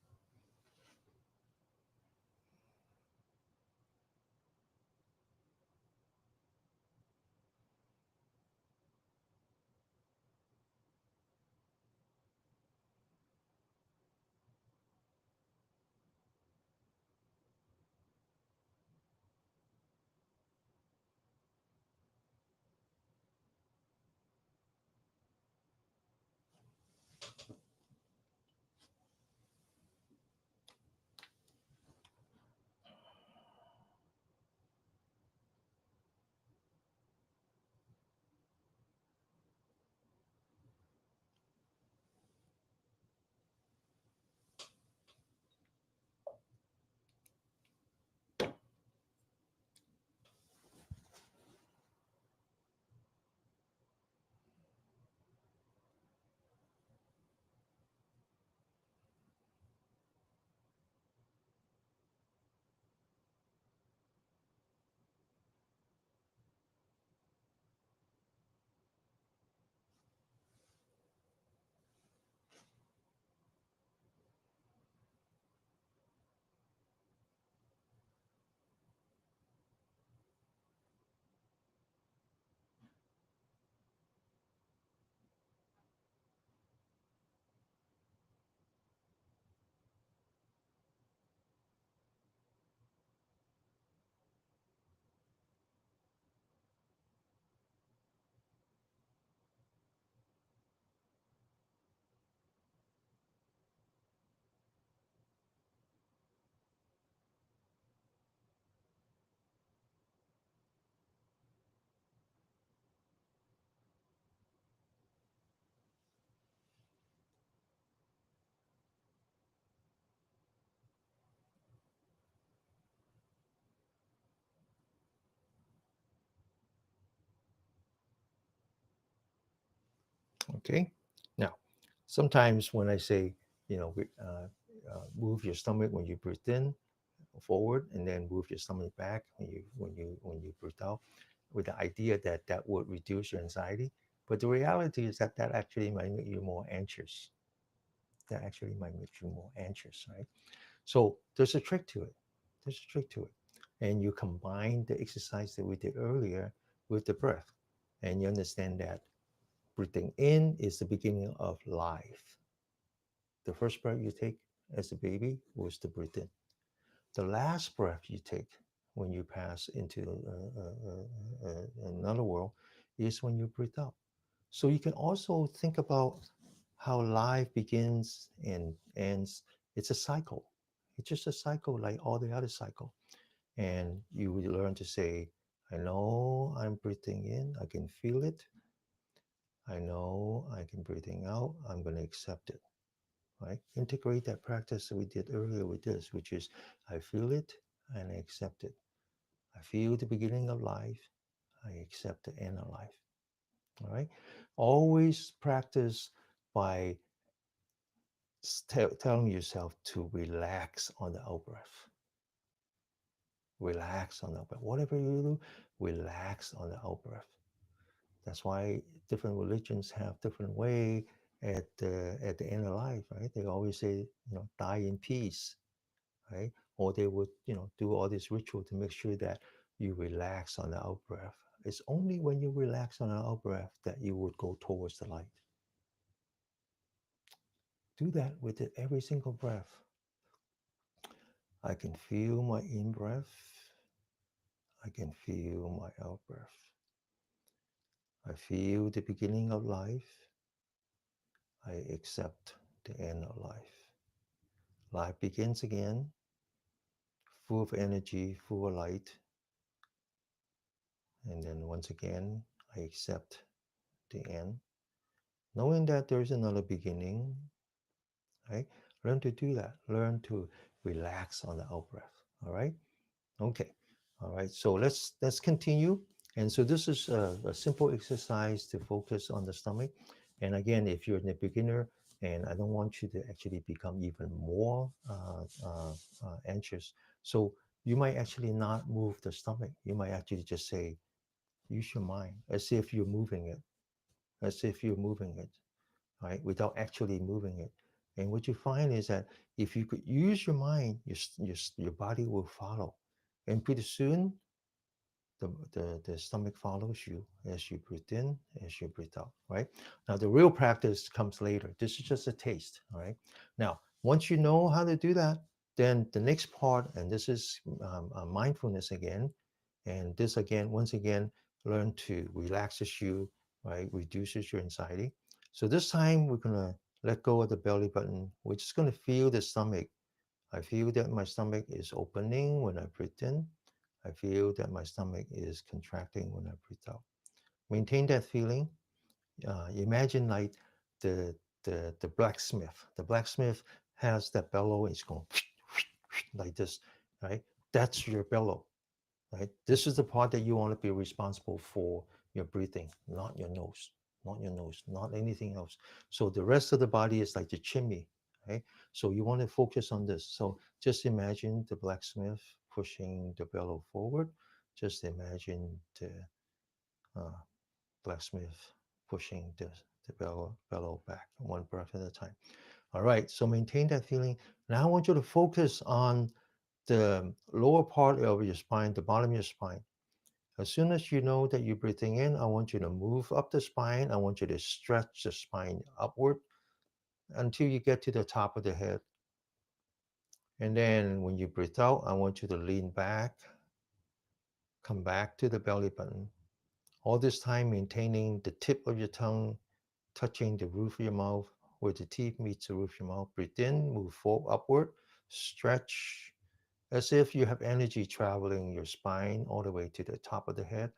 Okay. Now, sometimes when I say, move your stomach when you breathe in forward, and then move your stomach back when you breathe out, with the idea that that would reduce your anxiety. But the reality is that that actually might make you more anxious. That actually might make you more anxious, right? So there's a trick to it. There's a trick to it. And you combine the exercise that we did earlier with the breath. And you understand that breathing in is the beginning of life. The first breath you take as a baby was to breathe in. The last breath you take when you pass into another world is when you breathe out. So you can also think about how life begins and ends. It's a cycle. It's just a cycle like all the other cycle. And you would learn to say, I know I'm breathing in, I can feel it. I know I can breathing out, I'm going to accept it. Right? Integrate that practice that we did earlier with this, which is I feel it and I accept it. I feel the beginning of life, I accept the end of life. All right. Always practice by telling yourself to relax on the out breath. Relax on the out breath. Whatever you do, relax on the out breath. That's why different religions have different way at the end of life, right? They always say, die in peace, right? Or they would, do all this ritual to make sure that you relax on the out breath. It's only when you relax on the out breath that you would go towards the light. Do that with it every single breath. I can feel my in breath. I can feel my out breath. I feel the beginning of life. I accept the end of life. Life begins again, full of energy, full of light. And then once again, I accept the end, knowing that there's another beginning, right? Learn to do that. Learn to relax on the out breath. All right. Okay. All right. So let's continue. And so this is a simple exercise to focus on the stomach. And again, if you're a beginner, and I don't want you to actually become even more anxious, so you might actually not move the stomach. You might actually just say, use your mind, as if you're moving it, as if you're moving it, right? Without actually moving it. And what you find is that if you could use your mind, your body will follow. And pretty soon, the stomach follows you as you breathe in, as you breathe out, right? Now, the real practice comes later. This is just a taste, all right? Now, once you know how to do that, then the next part, and this is mindfulness again, and this again, once again, learn to relaxes you, right? Reduces your anxiety. So this time we're gonna let go of the belly button. We're just gonna feel the stomach. I feel that my stomach is opening when I breathe in. I feel that my stomach is contracting when I breathe out. Maintain that feeling. Imagine like the the blacksmith. The blacksmith has that bellow. It's going like this, right? That's your bellow, right? This is the part that you want to be responsible for your breathing, not your nose, not your nose, not anything else. So the rest of the body is like the chimney, right? So you want to focus on this. So just imagine the blacksmith pushing the bellow forward. Just imagine the uh, blacksmith pushing the bellow back, one breath at a time. All right, so maintain that feeling. Now I want you to focus on the lower part of your spine, the bottom of your spine. As soon as you know that you're breathing in, I want you to move up the spine. I want you to stretch the spine upward until you get to the top of the head. And then when you breathe out, I want you to lean back, come back to the belly button. All this time maintaining the tip of your tongue touching the roof of your mouth where the teeth meets the roof of your mouth. Breathe in, move forward, upward, stretch as if you have energy traveling your spine all the way to the top of the head.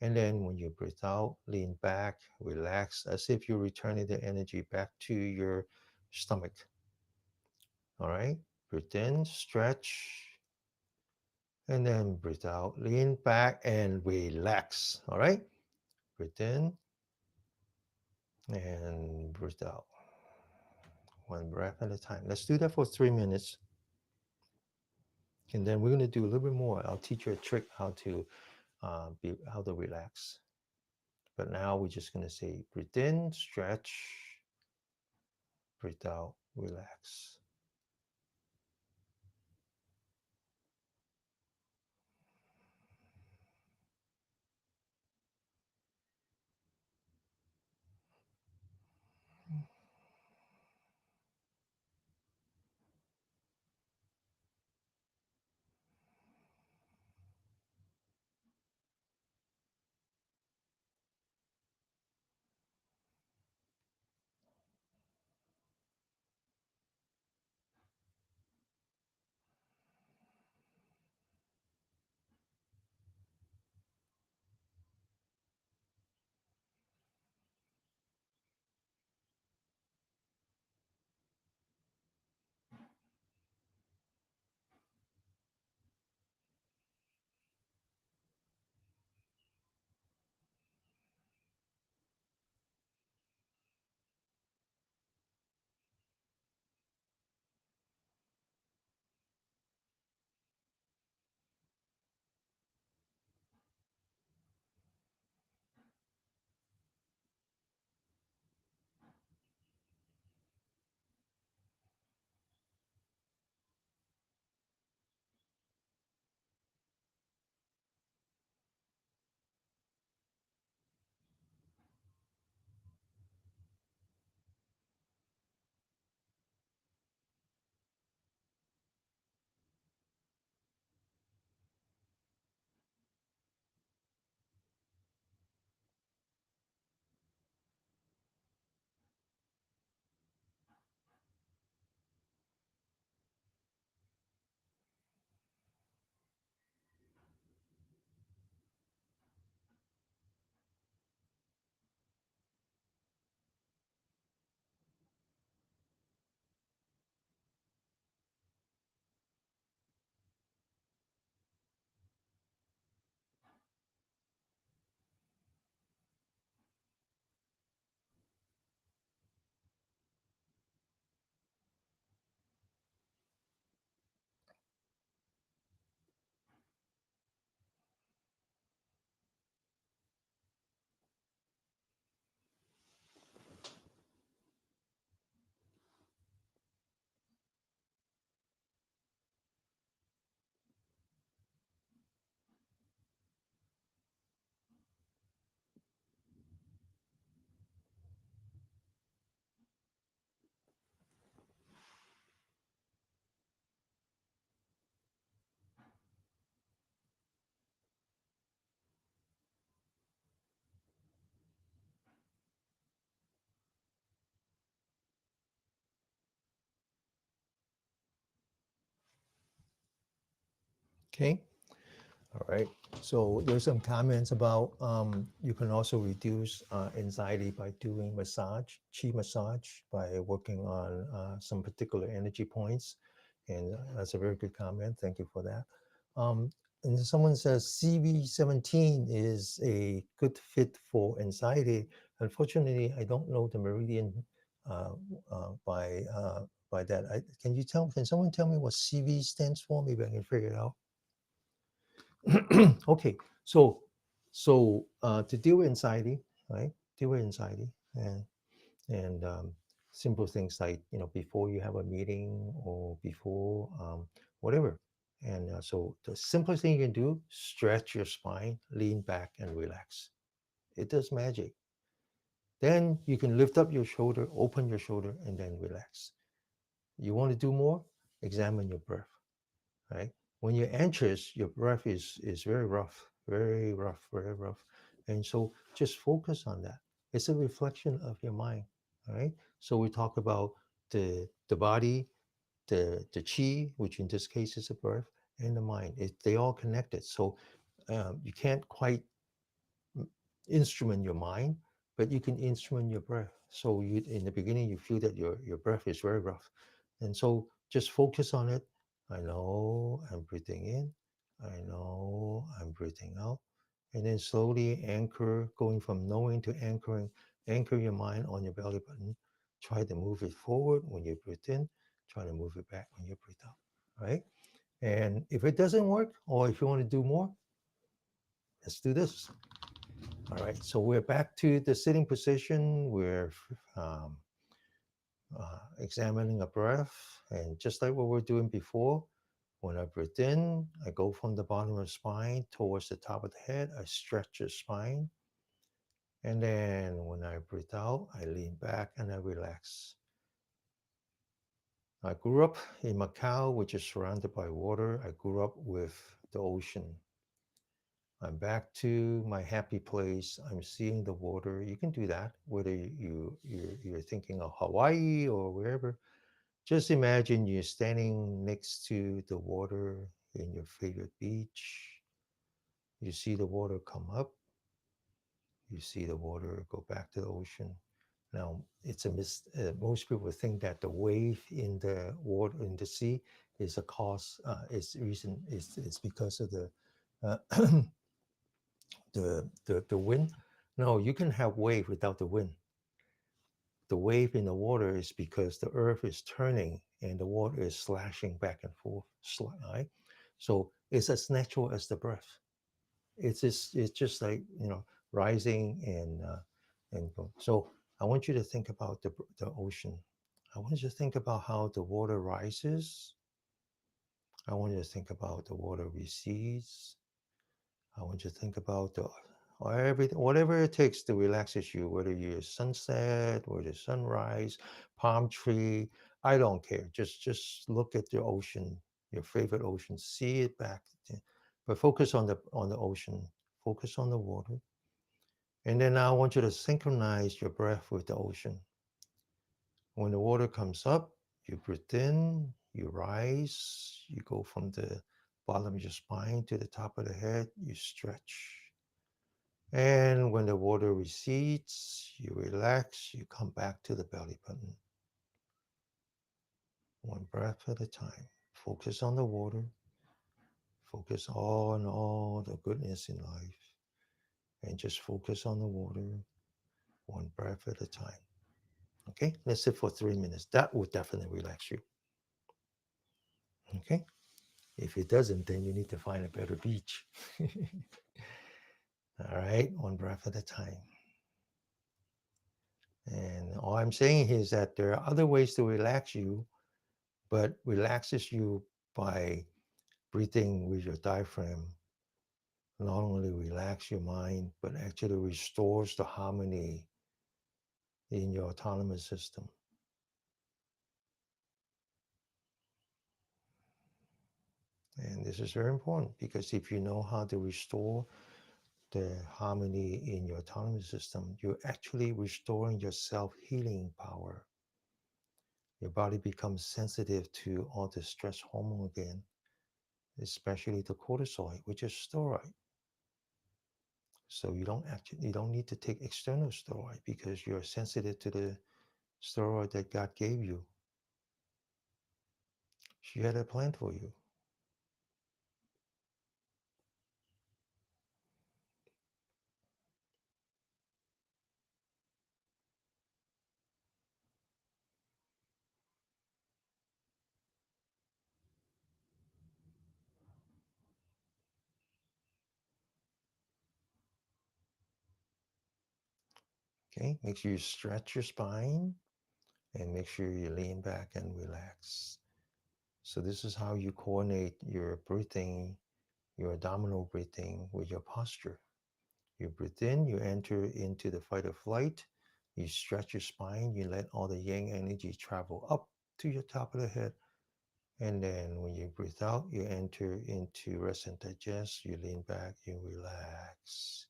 And then when you breathe out, lean back, relax, as if you're returning the energy back to your stomach. All right. Breathe in, stretch, and then breathe out, lean back and relax. All right. Breathe in and breathe out. One breath at a time. Let's do that for 3 minutes. And then we're going to do a little bit more. I'll teach you a trick how to relax. But now we're just going to say breathe in, stretch, breathe out, relax. Okay. All right. So there's some comments about you can also reduce anxiety by doing massage, chi massage, by working on some particular energy points. And that's a very good comment. Thank you for that. Um, and someone says CV17 is a good fit for anxiety. Unfortunately, I don't know the meridian uh, by that. Can someone tell me what CV stands for? Maybe I can figure it out. Okay, so to deal with anxiety, right? Deal with anxiety and simple things like before you have a meeting or before whatever. And so the simplest thing you can do: stretch your spine, lean back, and relax. It does magic. Then you can lift up your shoulder, open your shoulder, and then relax. You want to do more? Examine your breath, right? When you're anxious, your breath is very rough, very rough, very rough. And so just focus on that. It's a reflection of your mind. All right. So we talk about the body, the chi, which in this case is the breath, and the mind. They all connected. So you can't quite instrument your mind, but you can instrument your breath. So you in the beginning you feel that your breath is very rough, and so just focus on it. I know I'm breathing in. I know I'm breathing out, and then slowly anchor, going from knowing to anchoring. Anchor your mind on your belly button. Try to move it forward when you breathe in. Try to move it back when you breathe out. Right? And if it doesn't work, or if you want to do more, let's do this. All right, so we're back to the sitting position. We're um, examining a breath. And just like what we are doing before, when I breathe in, I go from the bottom of the spine towards the top of the head. I stretch the spine. And then when I breathe out, I lean back and I relax. I grew up in Macau, which is surrounded by water. I grew up with the ocean. I'm back to my happy place. I'm seeing the water. You can do that whether you're thinking of Hawaii or wherever. Just imagine you're standing next to the water in your favorite beach. You see the water come up. You see the water go back to the ocean. Now it's most people think that the wave in the water in the sea is a cause. It's reason. It's because of uh, the wind. No, you can have wave without the wind. The wave in the water is because the earth is turning and the water is slashing back and forth, right? So it's as natural as the breath. It's just like rising and go. So I want you to think about the ocean. I want you to think about how the water rises. I want you to think about the water recedes. I want you to think about the or everything, whatever it takes to relaxes you, whether you're sunset, whether sunrise, palm tree, I don't care. Just look at the ocean, your favorite ocean, see it back, but focus on the ocean, focus on the water, and then now I want you to synchronize your breath with the ocean. When the water comes up, you breathe in, you rise, you go from the bottom of your spine to the top of the head, you stretch. And when the water recedes, you relax, you come back to the belly button. One breath at a time. Focus on the water. Focus on all the goodness in life. And just focus on the water, one breath at a time. Okay, let's sit for 3 minutes. That will definitely relax you. Okay, if it doesn't, then you need to find a better beach. All right, one breath at a time. And all I'm saying here is that there are other ways to relax you, but relaxes you by breathing with your diaphragm not only relax your mind, but actually restores the harmony in your autonomous system. And this is very important because if you know how to restore the harmony in your autonomous system, you're actually restoring your self-healing power. Your body becomes sensitive to all the stress hormone again. especially the cortisol, which is steroid. So you don't need to take external steroid because you're sensitive to the steroid that God gave you. She had a plan for you. Okay, make sure you stretch your spine and make sure you lean back and relax. So this is how you coordinate your breathing, your abdominal breathing with your posture. You breathe in, you enter into the fight or flight, you stretch your spine, you let all the yang energy travel up to your top of the head. And then when you breathe out, you enter into rest and digest, you lean back, you relax.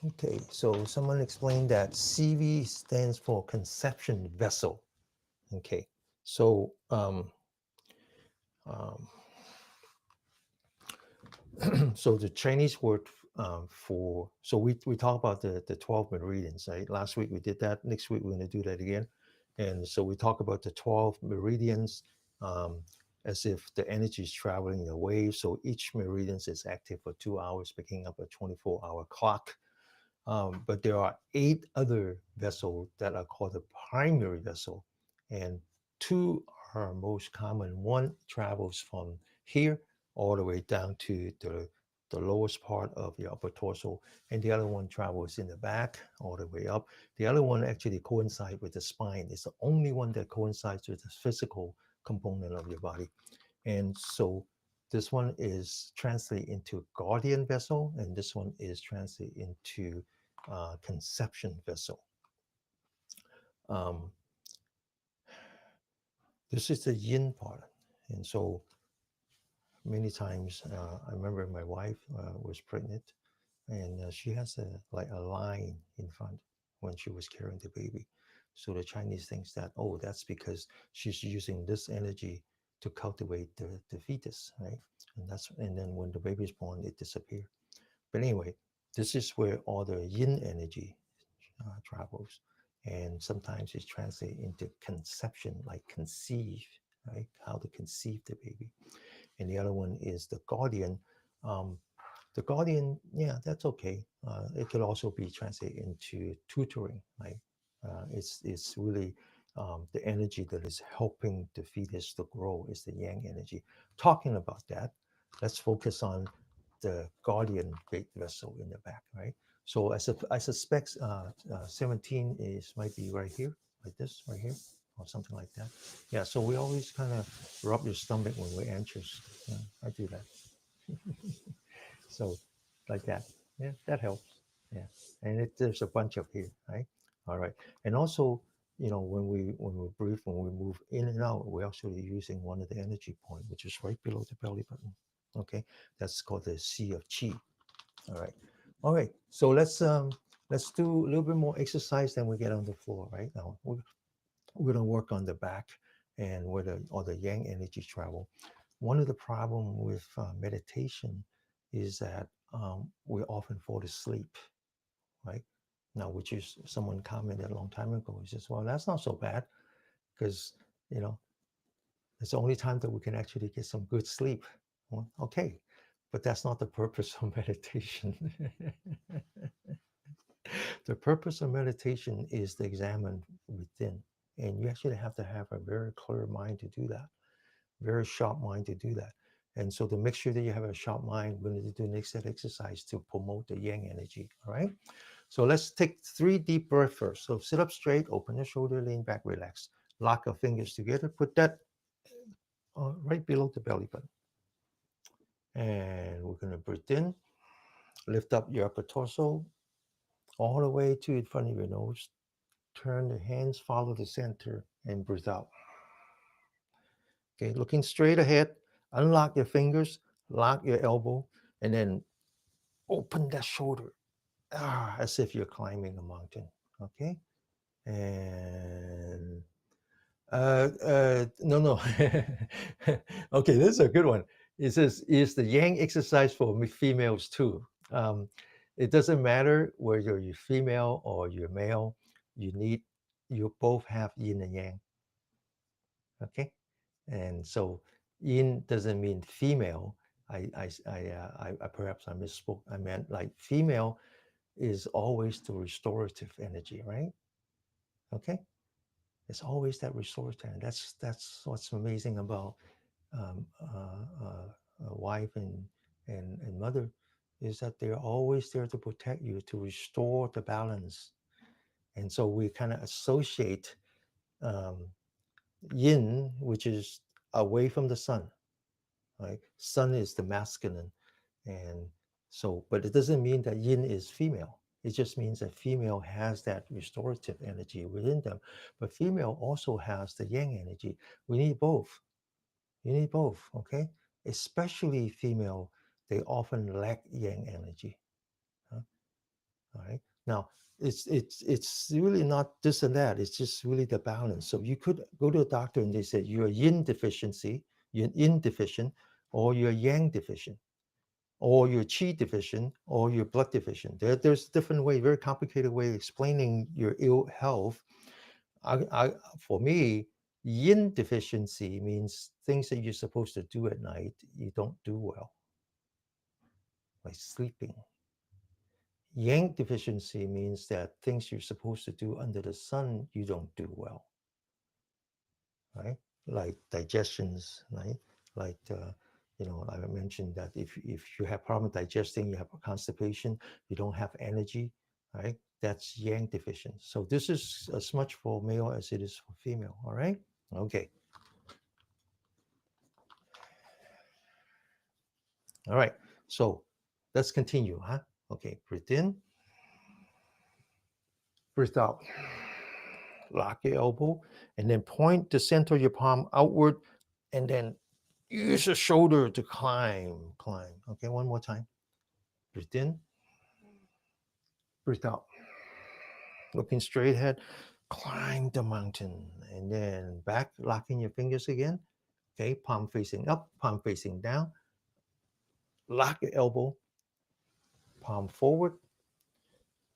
Okay, so someone explained that CV stands for conception vessel. Okay, so um, so the Chinese word for so we talk about the 12 meridians, right? Last week we did that. Next week we're going to do that again, and so we talk about the 12 meridians um, as if the energy is traveling in a wave. So each meridian is active for 2 hours, picking up a 24-hour clock. But there are 8 other vessels that are called the primary vessel, and 2 are most common. One travels from here all the way down to the lowest part of your upper torso, and the other one travels in the back all the way up. The other one actually coincides with the spine. It's the only one that coincides with the physical component of your body. And so this one is translated into guardian vessel, and this one is translated into conception vessel. Um, this is the yin part. And so many times, I remember my wife was pregnant, and she has like a line in front when she was carrying the baby. So the Chinese thinks that, oh, that's because she's using this energy to cultivate the fetus, right? And then when the baby is born, it disappears. But anyway, this is where all the yin energy travels. And sometimes it's translated into conception, like conceive, right? How to conceive the baby. And the other one is the guardian. Um, the guardian, yeah, that's okay. It could also be translated into tutoring, right? It's really the energy that is helping the fetus to grow is the yang energy. Talking about that, let's focus on the guardian great vessel in the back, right? So I suspect 17 is might be right here, like this, right here, or something like that. Yeah, so we always kind of rub your stomach when we're anxious. Yeah, I do that. So like that. Yeah, that helps. Yeah. And there's a bunch of here, right? All right. And also, when we breathe, when we move in and out, we're actually using one of the energy point, which is right below the belly button. Okay. That's called the sea of chi. All right. All right. So let's do a little bit more exercise, then we get on the floor, right? Now we're gonna work on the back and where all the yang energy travel. One of the problem with meditation is that we often fall asleep, right? Now, which is someone commented a long time ago. He says, well, that's not so bad because, you know, it's the only time that we can actually get some good sleep. Well, okay, but that's not the purpose of meditation. The purpose of meditation is to examine within. And you actually have to have a very clear mind to do that, very sharp mind to do that. And so to make sure that you have a sharp mind, we're going to do next set exercise to promote the yang energy. All right. So let's take 3 deep breaths first. So sit up straight, open your shoulder, lean back, relax. Lock your fingers together. Put that right below the belly button. And we're going to breathe in. Lift up your upper torso all the way to in front of your nose. Turn the hands, follow the center, and breathe out. Okay, looking straight ahead. Unlock your fingers, lock your elbow, and then open that shoulder as if you're climbing a mountain. Okay, and no, no. Okay, this is a good one. It says, is the yang exercise for females too? It doesn't matter whether you're female or you're male. You need, you both have yin and yang. Okay, and so yin doesn't mean female. Perhaps I misspoke. I meant like female is always the restorative energy, right? Okay, it's always that restorative. That's what's amazing about a wife and mother, is that they're always there to protect you, to restore the balance. And so we kind of associate um, yin, which is away from the sun, right? Sun is the masculine. And so, but it doesn't mean that yin is female. It just means that female has that restorative energy within them. But female also has the yang energy. We need both. You need both, okay? Especially female, they often lack yang energy. Huh? All right. Now, it's really not this and that. It's just really the balance. So you could go to a doctor and they say you're yin deficiency, you're yin deficient, or you're yang deficient, or you're qi deficient, or you're blood deficient. There's a different way, very complicated way of explaining your ill health. For me, yin deficiency means things that you're supposed to do at night, you don't do well, like sleeping. Yang deficiency means that things you're supposed to do under the sun, you don't do well, right? Like digestions, right? Like, I mentioned that if you have problem digesting, you have constipation, you don't have energy, right? That's yang deficient. So this is as much for male as it is for female, all right? Okay. All right, so let's continue, huh? Okay, breathe in, breathe out. Lock your elbow, and then point the center of your palm outward, and then use your shoulder to climb. Okay, one more time. Breathe in, breathe out. Looking straight ahead, climb the mountain, and then back, locking your fingers again. Okay, palm facing up, palm facing down. Lock your elbow, palm forward,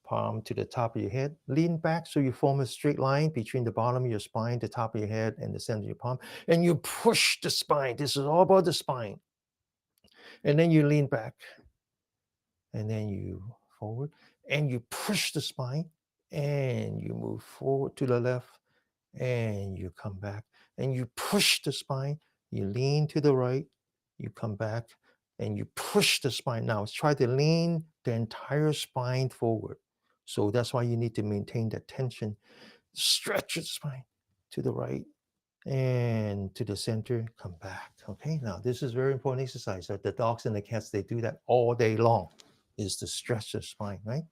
palm to the top of your head. Lean back so you form a straight line between the bottom of your spine, the top of your head, and the center of your palm. And you push the spine. This is all about the spine. And then you lean back. And then you forward. And you push the spine. And you move forward to the left. And you come back. And you push the spine. You lean to the right. You come back. And you push the spine. Now try to lean the entire spine forward. So that's why you need to maintain that tension. Stretch your spine to the right and to the center, come back. Okay, now this is very important exercise. So the dogs and the cats, they do that all day long, is to stretch the spine, right?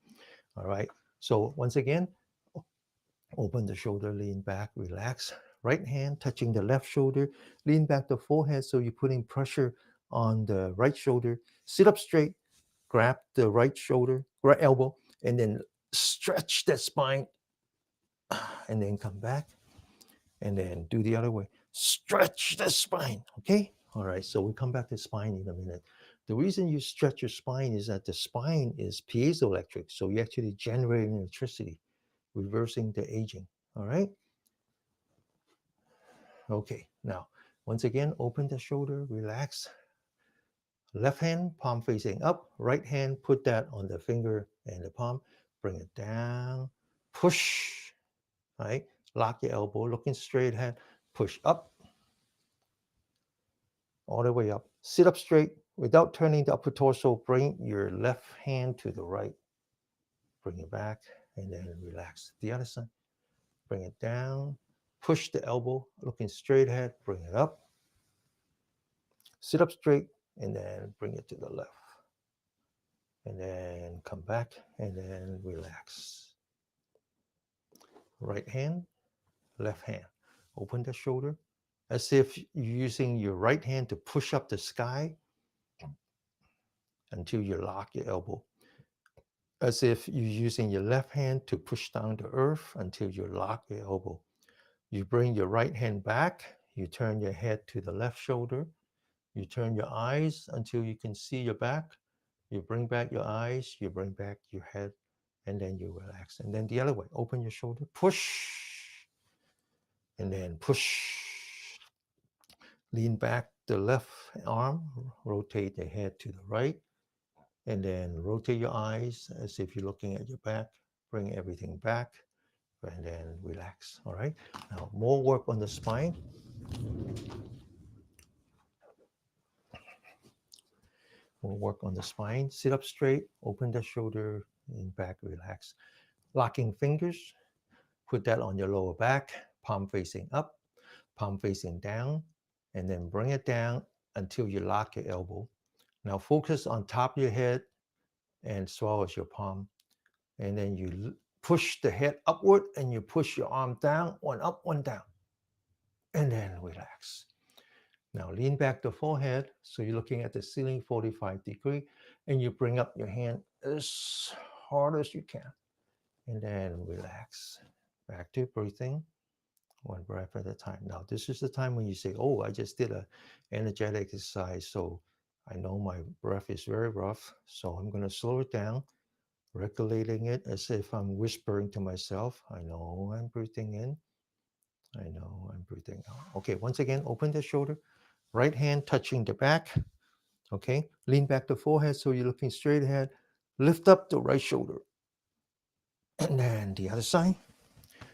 All right, so once again, open the shoulder, lean back, relax. Right hand touching the left shoulder, lean back the forehead so you're putting pressure on the right shoulder. Sit up straight, grab the right shoulder, right elbow, and then stretch that spine, and then come back, and then do the other way. Stretch the spine, okay? All right, so we'll come back to spine in a minute. The reason you stretch your spine is that the spine is piezoelectric, so you actually generate electricity, reversing the aging. All right. Okay. Now, once again, open the shoulder, relax. Left hand, palm facing up. Right hand, put that on the finger and the palm. Bring it down. Push. Right. Lock your elbow, looking straight ahead. Push up, all the way up. Sit up straight without turning the upper torso. Bring your left hand to the right. Bring it back and then relax. The other side. Bring it down. Push the elbow, looking straight ahead. Bring it up. Sit up straight and then bring it to the left. And then come back and then relax. Right hand, left hand. Open the shoulder as if you're using your right hand to push up the sky until you lock your elbow. As if you're using your left hand to push down the earth until you lock your elbow. You bring your right hand back, you turn your head to the left shoulder, you turn your eyes until you can see your back, you bring back your eyes, you bring back your head, and then you relax. And then the other way, open your shoulder, push, and then push. Lean back the left arm, rotate the head to the right, and then rotate your eyes as if you're looking at your back, bring everything back, and then relax. All right. Now, more work on the spine. More work on the spine. Sit up straight, open the shoulder, and back, relax. Locking fingers, put that on your lower back, palm facing up, palm facing down, and then bring it down until you lock your elbow. Now, focus on top of your head and swallows your palm. And then you push the head upward and you push your arm down, one up, one down. And then relax. Now lean back the forehead. So you're looking at the ceiling 45 degree and you bring up your hand as hard as you can. And then relax. Back to breathing, one breath at a time. Now this is the time when you say, oh, I just did a energetic exercise. So I know my breath is very rough. So I'm going to slow it down, regulating it as if I'm whispering to myself. I know I'm breathing in. I know I'm breathing out. Okay, once again, open the shoulder. Right hand touching the back. Okay, lean back the forehead so you're looking straight ahead. Lift up the right shoulder. And then the other side.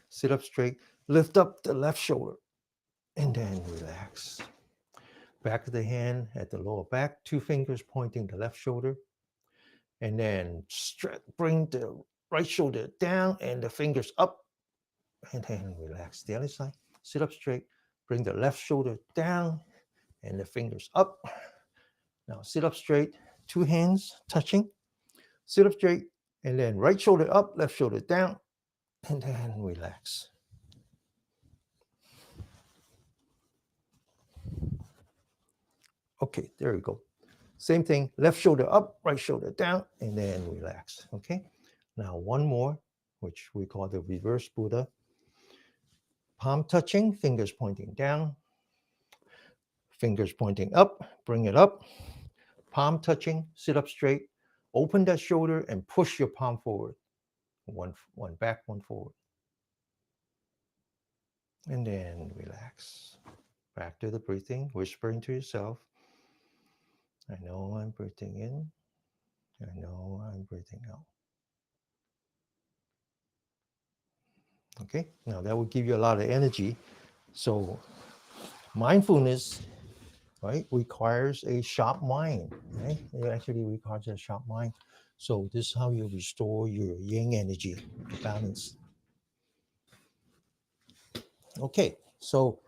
Sit up straight. Lift up the left shoulder. And then relax. Back of the hand at the lower back. 2 fingers pointing the left shoulder. And then bring the right shoulder down and the fingers up. And then relax. The other side. Sit up straight. Bring the left shoulder down and the fingers up. Now sit up straight, 2 hands touching. Sit up straight, and then right shoulder up, left shoulder down, and then relax. Okay, there we go. Same thing, left shoulder up, right shoulder down, and then relax. Okay, now one more, which we call the reverse Buddha. Palm touching, fingers pointing down, fingers pointing up, bring it up. Palm touching, sit up straight, open that shoulder and push your palm forward. One back, one forward. And then relax. Back to the breathing, whispering to yourself, I know I'm breathing in. I know I'm breathing out. Okay, now that will give you a lot of energy. So mindfulness, right, requires a sharp mind, right? It actually requires a sharp mind. So this is how you restore your yang energy, balance. Okay, so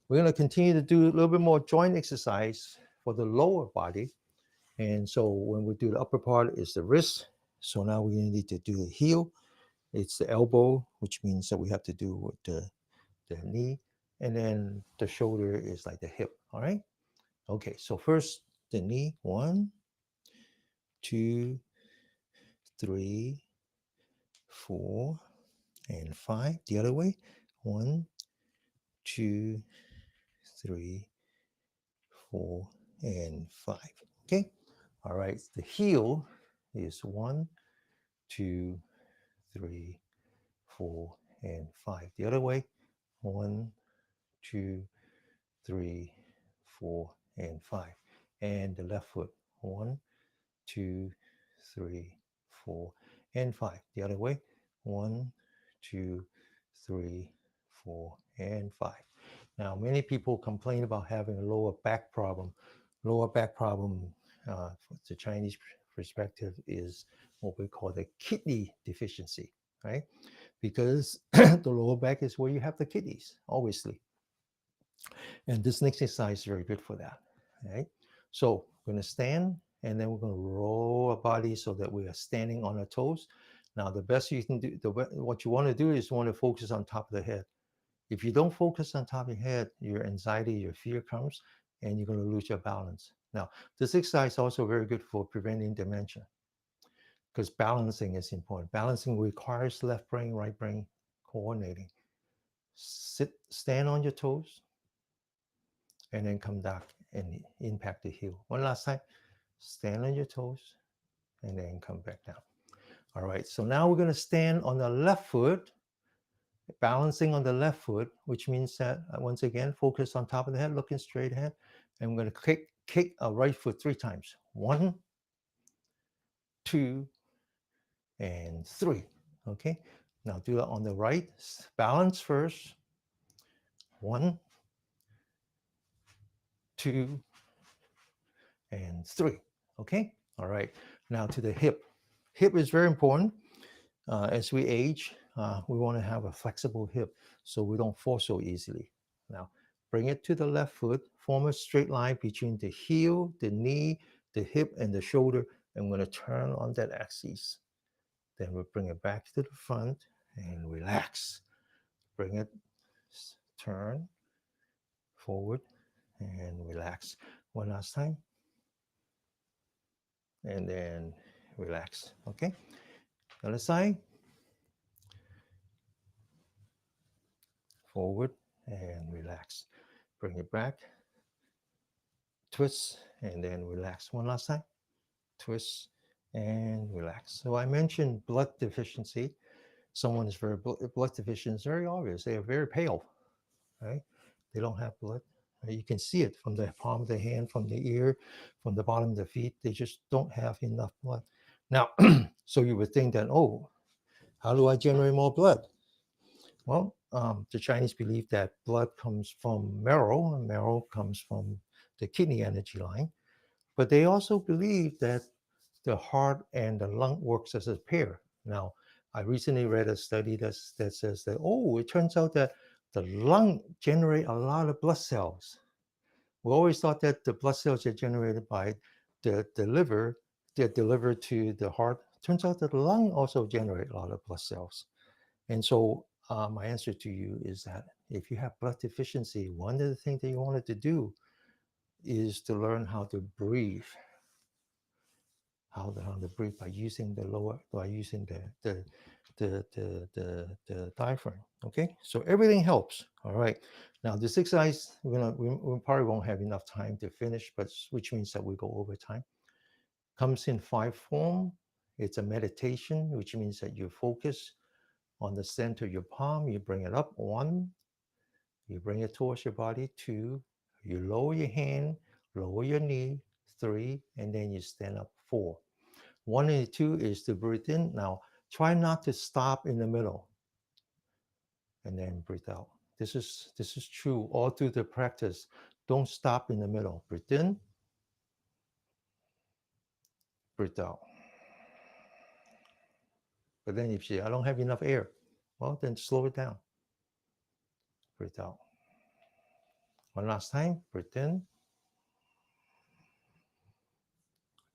we're going to continue to do a little bit more joint exercise for the lower body. And so when we do the upper part, is the wrist. So now we need to do the heel. It's the elbow, which means that we have to do with the knee. And then the shoulder is like the hip. All right. Okay. So first the knee. 1, 2, 3, 4, and 5. The other way. 1, 2, 3, 4, and 5. Okay. All right, the heel is 1, 2, 3, 4, and 5. The other way, 1, 2, 3, 4, and 5. And the left foot, 1, 2, 3, 4, and 5. The other way, 1, 2, 3, 4, and 5. Now, many people complain about having a lower back problem. Lower back problem, from the Chinese perspective, is what we call the kidney deficiency, right? Because the lower back is where you have the kidneys, obviously. And this next exercise is very good for that, right? So we're going to stand, and then we're going to roll our body so that we are standing on our toes. Now, the best you can do, what you want to do is you want to focus on top of the head. If you don't focus on top of your head, your anxiety, your fear comes, and you're going to lose your balance. Now, this exercise is also very good for preventing dementia because balancing is important. Balancing requires left brain, right brain coordinating. Stand on your toes, and then come back and impact the heel. One last time, stand on your toes, and then come back down. All right, so now we're going to stand on the left foot, balancing on the left foot, which means that once again, focus on top of the head, looking straight ahead. And we're going to kick our right foot 3 times. 1, 2, and 3. Okay, now do that on the right. Balance first. 1, 2, and 3. Okay, all right. Now to the hip. Hip is very important. As we age, we want to have a flexible hip so we don't fall so easily. Now, bring it to the left foot, form a straight line between the heel, the knee, the hip, and the shoulder. And we're going to turn on that axis. Then we'll bring it back to the front and relax. Bring it, turn forward, and relax. One last time. And then relax. Okay? Other side. Forward and relax. Bring it back. Twist and then relax. One last time. Twist and relax. So I mentioned blood deficiency. Someone is very blood deficient. It's very obvious. They are very pale, right? They don't have blood. You can see it from the palm of the hand, from the ear, from the bottom of the feet. They just don't have enough blood. Now, so you would think that, oh, how do I generate more blood? Well, the Chinese believe that blood comes from marrow, and marrow comes from the kidney energy line. But they also believe that the heart and the lung works as a pair. Now, I recently read a study that says that, oh, it turns out that the lung generate a lot of blood cells. We always thought that the blood cells are generated by the liver, they're delivered to the heart. Turns out that the lung also generate a lot of blood cells. And so my answer to you is that if you have blood deficiency, one of the things that you wanted to do is to learn how to breathe. How to breathe by using the diaphragm. Okay, so everything helps. All right. Now this exercise, we probably won't have enough time to finish, but which means that we go over time. Comes in 5 form. It's a meditation, which means that you focus on the center of your palm. You bring it up 1. You bring it towards your body 2. You lower your hand, lower your knee 3, and then you stand up 4. 1 and 2 is to breathe in. Now, try not to stop in the middle. And then breathe out. This is true all through the practice. Don't stop in the middle. Breathe in. Breathe out. But then if you say, I don't have enough air, well, then slow it down. Breathe out. One last time. Breathe in.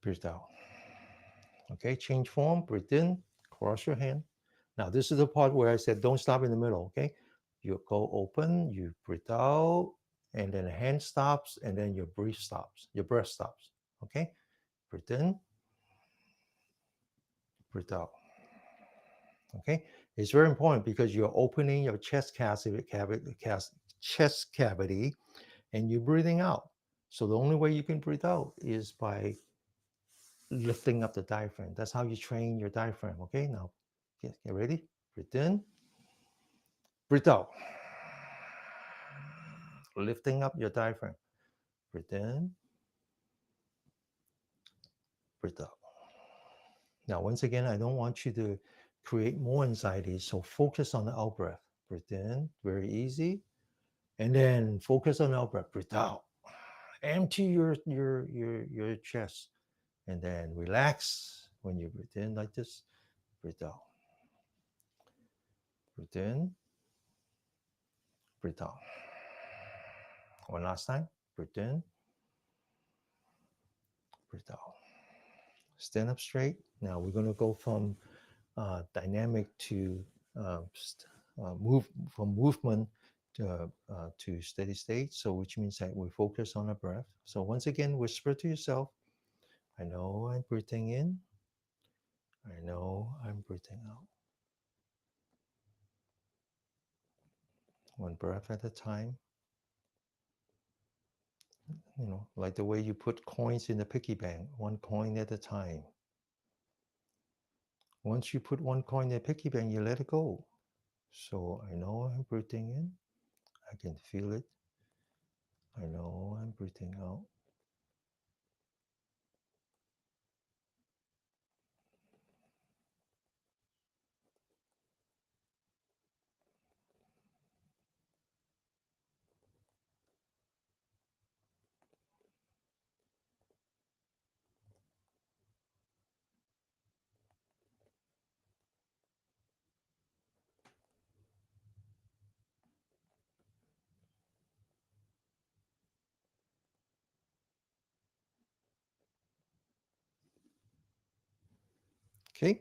Breathe out. Okay, change form. Breathe in. Cross your hand. Now, this is the part where I said, don't stop in the middle. Okay, you go open, you breathe out, and then the hand stops, and then your breath stops. Your breath stops. Okay, breathe in, breathe out. Okay, it's very important because you're opening your chest cavity, and you're breathing out. So the only way you can breathe out is by lifting up the diaphragm. That's how you train your diaphragm. Okay, now get ready. Breathe in, breathe out. Lifting up your diaphragm. Breathe in, breathe out. Now, once again, I don't want you to create more anxiety, so focus on the out breath. Breathe in, very easy, and then focus on the out breath. Breathe out. Empty your chest, and then relax when you breathe in like this. Breathe out. Breathe in, breathe out. One last time. Breathe in, breathe out. Stand up straight. Now we're going to go from dynamic to move from movement to steady state. So which means that we focus on the breath. So once again, whisper to yourself, I know I'm breathing in. I know I'm breathing out. One breath at a time. Like the way you put coins in the piggy bank, one coin at a time. Once you put one coin in the piggy bank, you let it go. So I know I'm breathing in. I can feel it. I know I'm breathing out. Okay.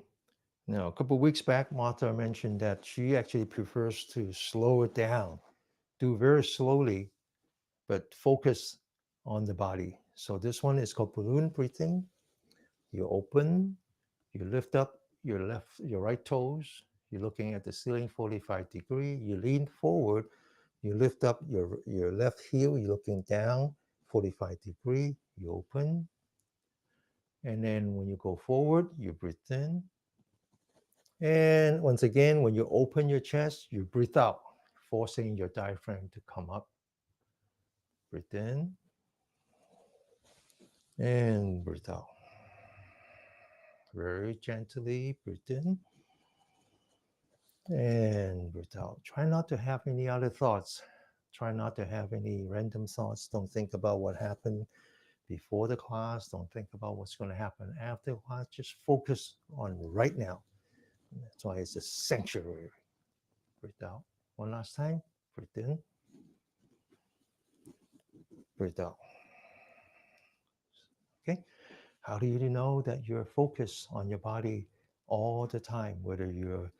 Now, a couple of weeks back, Martha mentioned that she actually prefers to slow it down, do very slowly, but focus on the body. So this one is called balloon breathing. You open, you lift up your right toes. You're looking at the ceiling 45 degree. You lean forward. You lift up your left heel. You're looking down 45 degree. You open. And then when you go forward, you breathe in. And once again, when you open your chest, you breathe out, forcing your diaphragm to come up. Breathe in and breathe out. Very gently breathe in and breathe out. Try not to have any other thoughts. Try not to have any random thoughts. Don't think about what happened before the class. Don't think about what's going to happen after the class. Just focus on right now. That's why it's a sanctuary. Breathe out. One last time. Breathe in. Breathe out. Okay. How do you know that you're focused on your body all the time, whether you're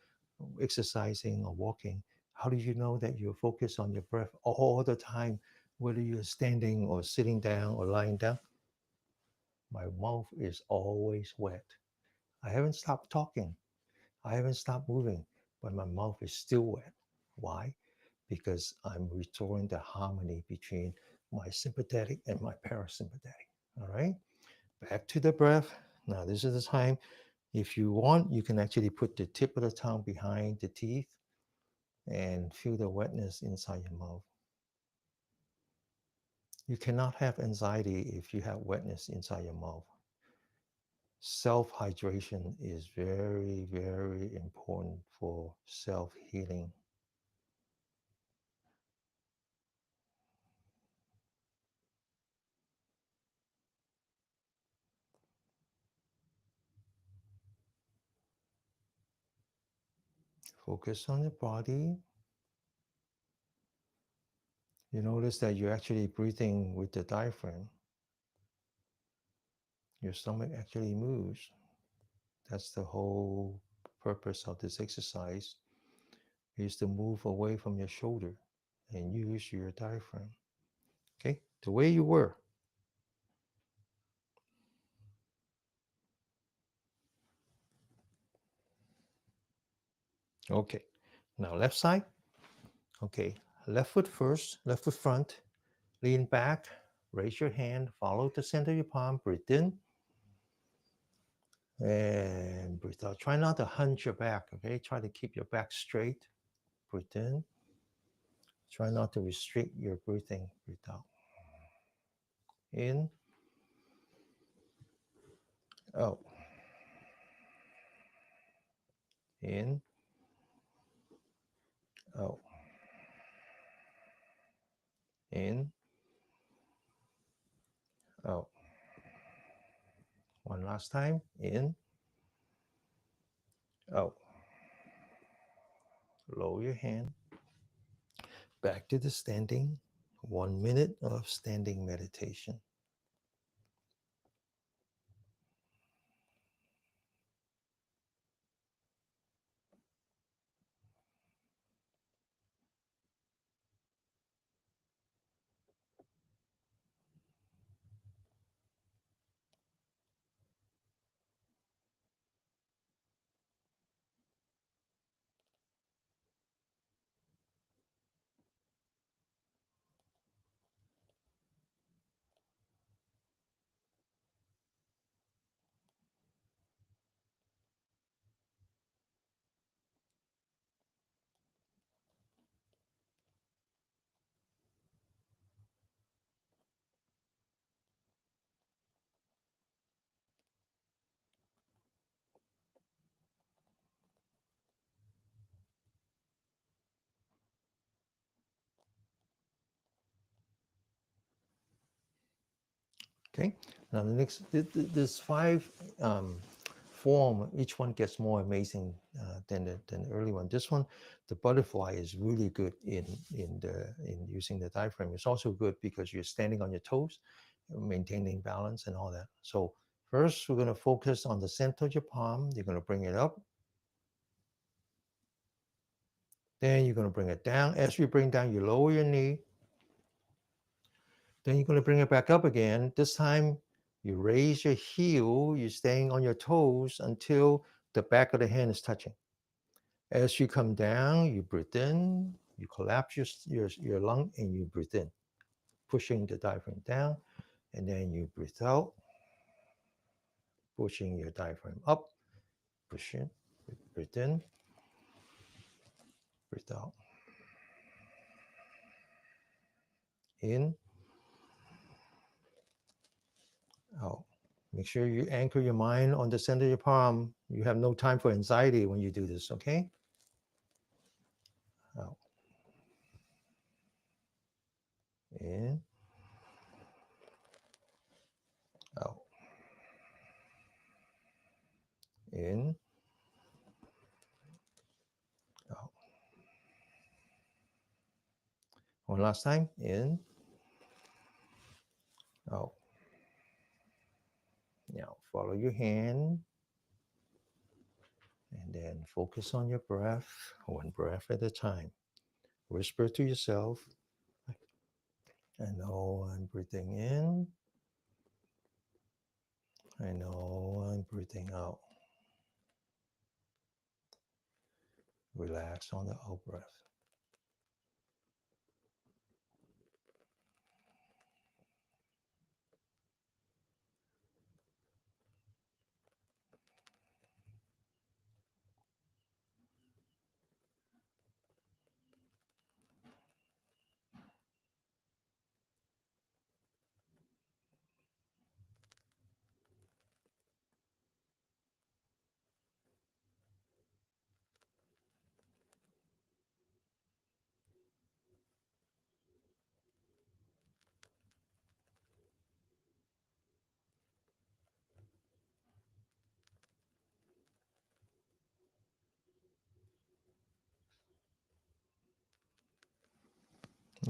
exercising or walking? How do you know that you're focused on your breath all the time, whether you're standing or sitting down or lying down? My mouth is always wet. I haven't stopped talking. I haven't stopped moving, but my mouth is still wet. Why? Because I'm restoring the harmony between my sympathetic and my parasympathetic. All right? Back to the breath. Now, this is the time. If you want, you can actually put the tip of the tongue behind the teeth and feel the wetness inside your mouth. You cannot have anxiety if you have wetness inside your mouth. Self hydration is very, very important for self healing. Focus on the body. You notice that you're actually breathing with the diaphragm. Your stomach actually moves. That's the whole purpose of this exercise, is to move away from your shoulder and use your diaphragm. Okay, the way you were. Okay, now left side. Okay, left foot first, left foot front. Lean back, raise your hand, follow the center of your palm, breathe in. And breathe out. Try not to hunch your back, okay? Try to keep your back straight. Breathe in. Try not to restrict your breathing. Breathe out. In, out. In, out. In, out. One last time. In, out. Lower your hand. Back to the standing. 1 minute of standing meditation. Okay. Now the next, there's five form. Each one gets more amazing than the early one. This one, the butterfly is really good in using the diaphragm. It's also good because you're standing on your toes, maintaining balance and all that. So first, we're going to focus on the center of your palm. You're going to bring it up. Then you're going to bring it down. As you bring down, you lower your knee. Then you're going to bring it back up again. This time, you raise your heel. You're staying on your toes until the back of the hand is touching. As you come down, you breathe in. You collapse your lung and you breathe in, pushing the diaphragm down. And then you breathe out, pushing your diaphragm up. Push in, breathe in, breathe out. In, out. Make sure you anchor your mind on the center of your palm. You have no time for anxiety when you do this, okay? Out. In, out. In, out. One last time. In, out. Now follow your hand and then focus on your breath, one breath at a time. Whisper to yourself, I know I'm breathing in. I know I'm breathing out. Relax on the out breath.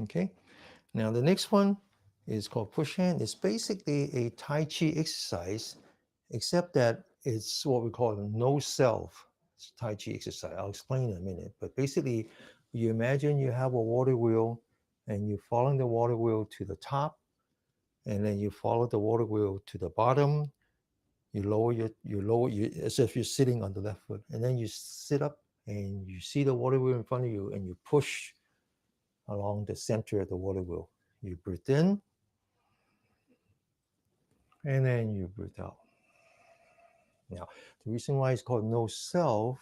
Okay. Now the next one is called push hand. It's basically a Tai Chi exercise, except that it's what we call a no self Tai Chi exercise. I'll explain in a minute. But basically, you imagine you have a water wheel and you're following the water wheel to the top, and then you follow the water wheel to the bottom. You lower as if you're sitting on the left foot, and then you sit up and you see the water wheel in front of you, and you push along the center of the water wheel. You breathe in, and then you breathe out. Now, the reason why it's called no self,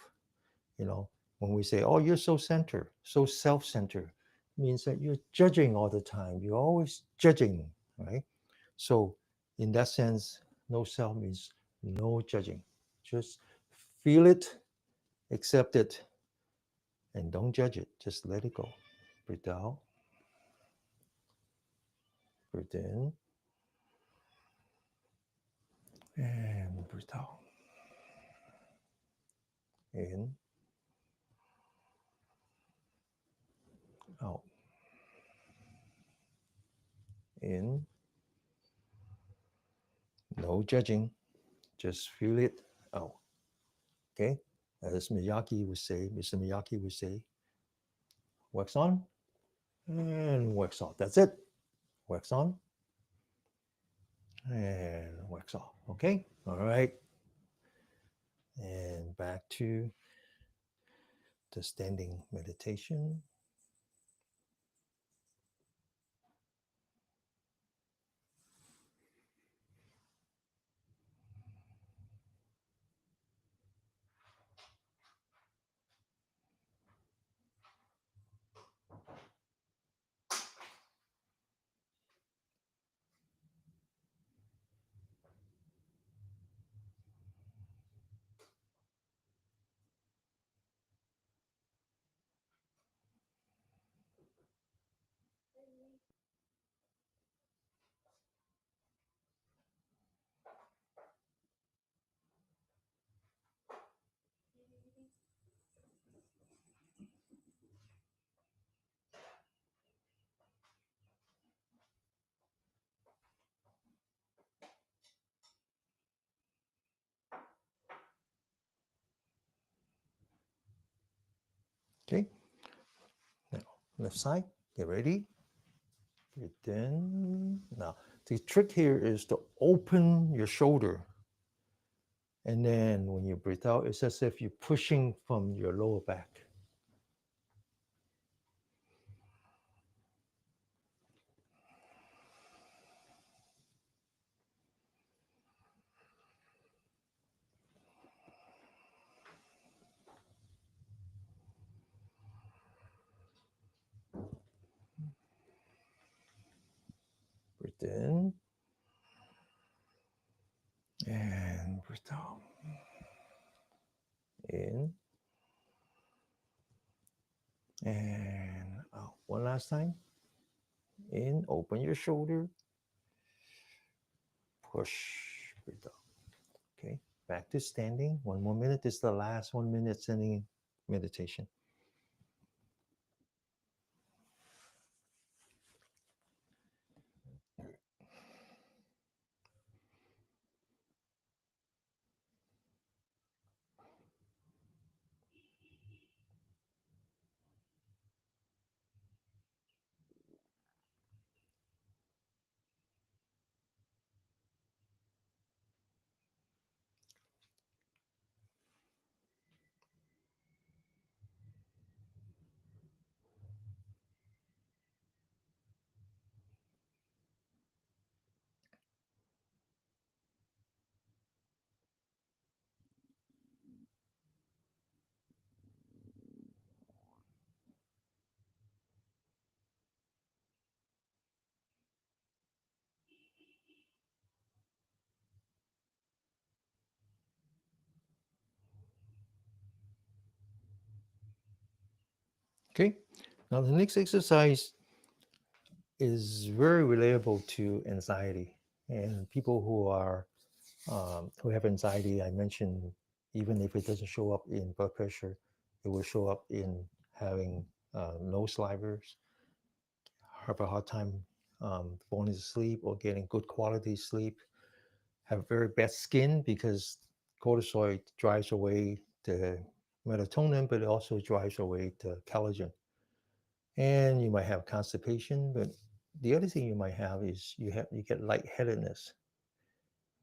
you know, when we say, oh, you're so centered, so self centered, means that you're judging all the time. You're always judging, right? So, in that sense, no self means no judging. Just feel it, accept it, and don't judge it. Just let it go. Breathe out, breathe in, and breathe out. In, out, in, no judging. Just feel it out. Okay? As Miyake would say, Mr. Miyake would say, wax on and wax off. That's it. Wax on and wax off. Okay? All right. And back to the standing meditation. Okay? Now, left side, get ready. Breathe in. Now, the trick here is to open your shoulder. And then when you breathe out, it's as if you're pushing from your lower back. Breathe in and breathe out. In and out. One last time. In, open your shoulder, push, breathe out. Okay, back to standing. One more minute. This is the last 1 minute standing meditation. Okay, now the next exercise is very relatable to anxiety. And people who have anxiety, I mentioned, even if it doesn't show up in blood pressure, it will show up in having no slivers, have a hard time falling asleep or getting good quality sleep, have very bad skin because cortisol drives away the melatonin, but it also drives away the collagen. And you might have constipation, but the other thing you might have is you get lightheadedness.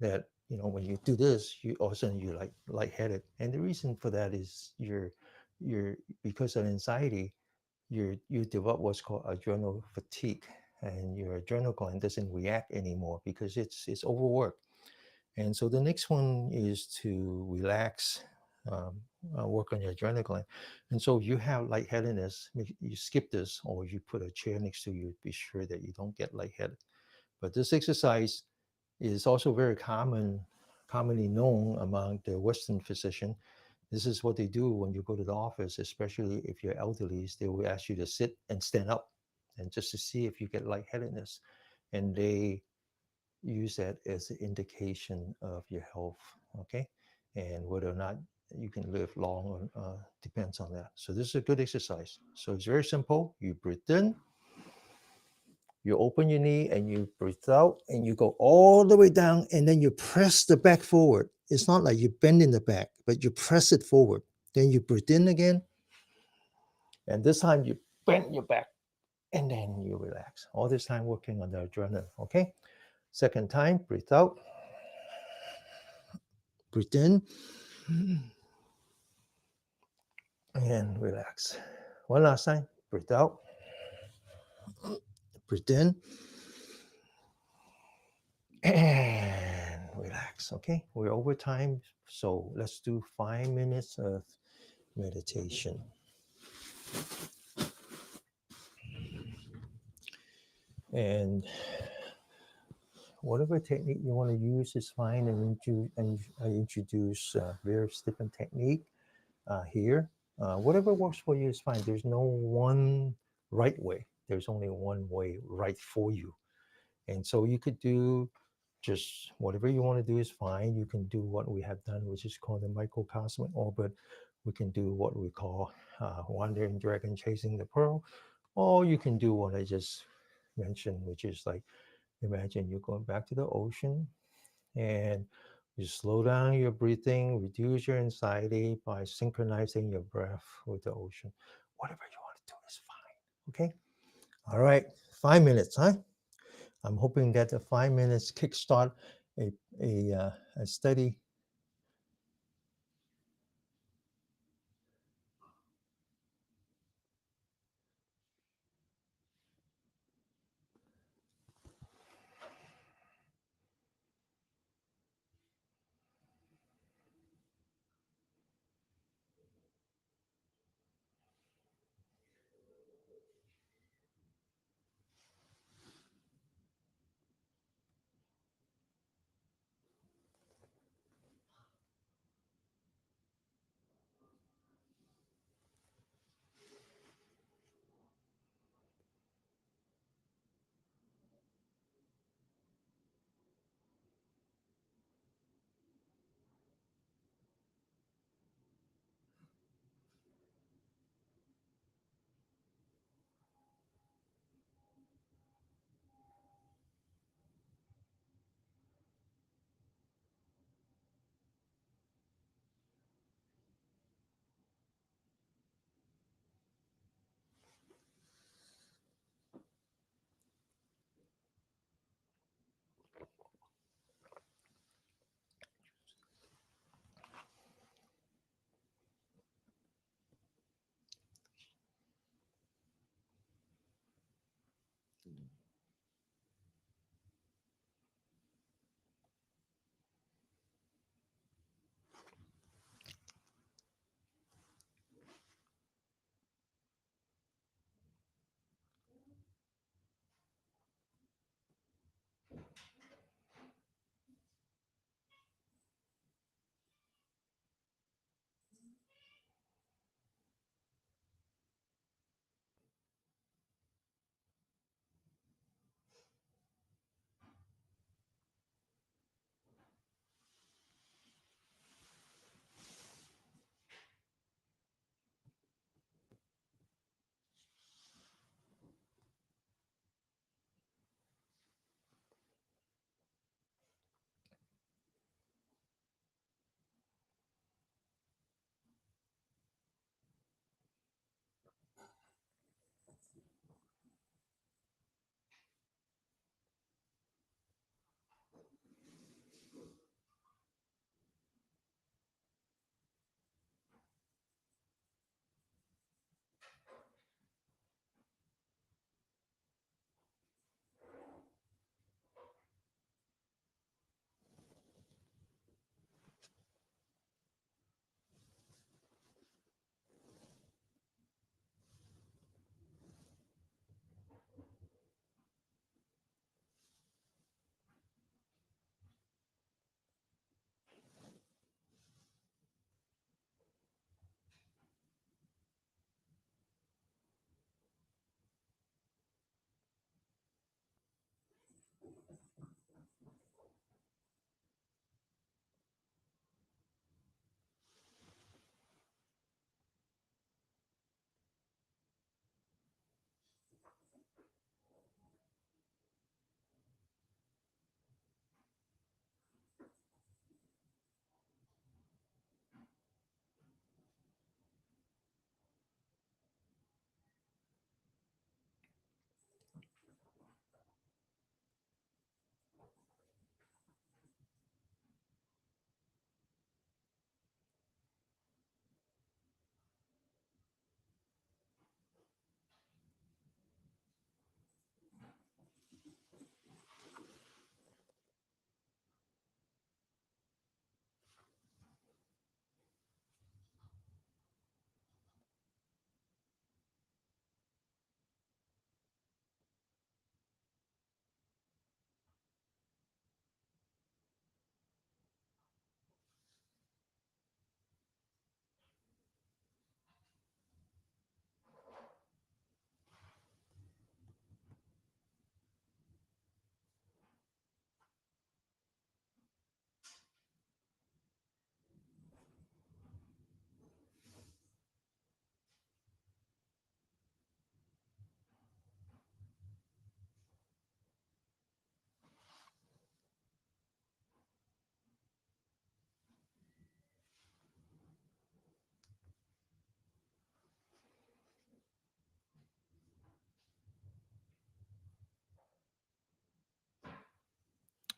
That when you do this, you all of a sudden you're like lightheaded, and the reason for that is you're because of anxiety, you develop what's called adrenal fatigue, and your adrenal gland doesn't react anymore because it's overworked. And so the next one is to relax, work on your adrenal gland. And so if you have lightheadedness, you skip this, or you put a chair next to you, be sure that you don't get lightheaded. But this exercise is also very commonly known among the Western physician. This is what they do when you go to the office, especially if you're elderly. They will ask you to sit and stand up, and just to see if you get lightheadedness. And they use that as an indication of your health, okay? And whether or not you can live long depends on that. So this is a good exercise. So it's very simple. You breathe in, you open your knee, and you breathe out, and you go all the way down, and then you press the back forward. It's not like you bend in the back, but you press it forward. Then you breathe in again, and this time you bend your back, and then you relax. All this time working on the adrenaline, okay? Second time, breathe out, breathe in, and relax. One last time, breathe out, breathe in, and relax. Okay, we're over time, so let's do 5 minutes of meditation. And whatever technique you want to use is fine. And I introduce various different technique here. Whatever works for you is fine. There's no one right way. There's only one way right for you. And so you could do just whatever you want to do is fine. You can do what we have done, which is called the microcosmic orbit. We can do what we call wandering dragon chasing the pearl, or you can do what I just mentioned, which is like imagine you're going back to the ocean and you slow down your breathing, reduce your anxiety by synchronizing your breath with the ocean. Whatever you want to do is fine. Okay. All right. 5 minutes, huh? I'm hoping that the 5 minutes kickstart a, a study.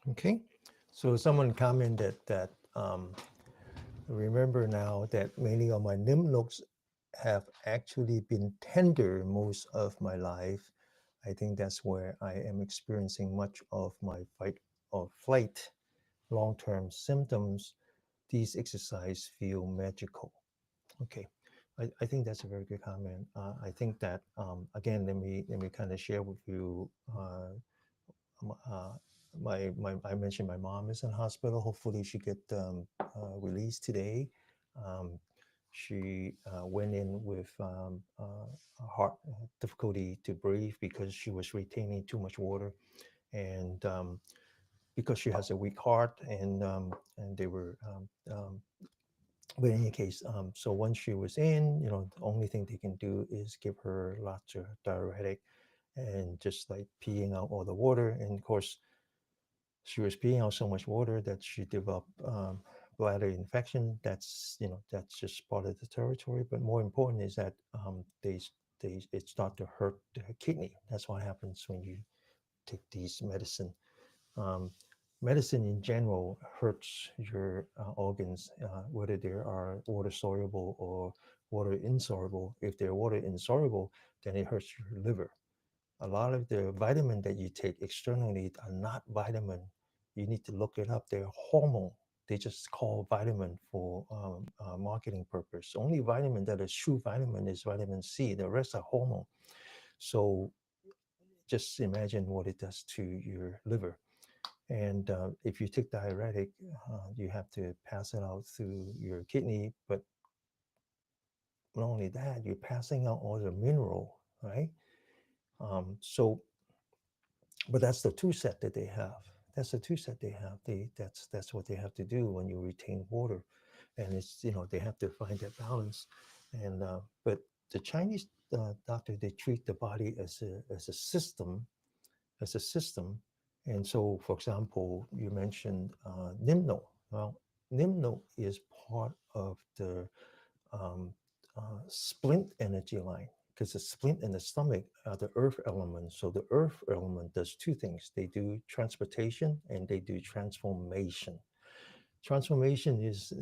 Okay. So someone commented that remember now that many of my lymph nodes have actually been tender most of my life. I think that's where I am experiencing much of my fight or flight long-term symptoms. These exercises feel magical. Okay. I think that's a very good comment. I think that again, let me kind of share with you uh, my I mentioned my mom is in hospital. Hopefully, she get released today. Um, she went in with heart difficulty to breathe because she was retaining too much water, and because she has a weak heart, and they were. But in any case, so once she was in, the only thing they can do is give her lots of diuretic and just like peeing out all the water. And of course, she was peeing out so much water that she developed bladder infection. That's just part of the territory. But more important is that they it start to hurt the kidney. That's what happens when you take these medicine. Um, Medicine in general hurts your organs, whether they are water soluble or water insoluble. If they're water insoluble, then it hurts your liver. A lot of the vitamin that you take externally are not vitamin. You need to look it up. They're hormone. They just call vitamin for marketing purpose. Only vitamin that is true vitamin is vitamin C. The rest are hormone. So just imagine what it does to your liver. And if you take diuretic, you have to pass it out through your kidney. But not only that, you're passing out all the mineral, right? So but that's the two set that they have. That's the two set they have. That's what they have to do when you retain water, and it's they have to find that balance. And but the Chinese doctor, they treat the body as a system, as a system. And so, for example, you mentioned Nimno. Well, Nimno is part of the um, splint energy line because the splint in the stomach are the earth element. So the earth element does two things. They do transportation and they do transformation. Transformation is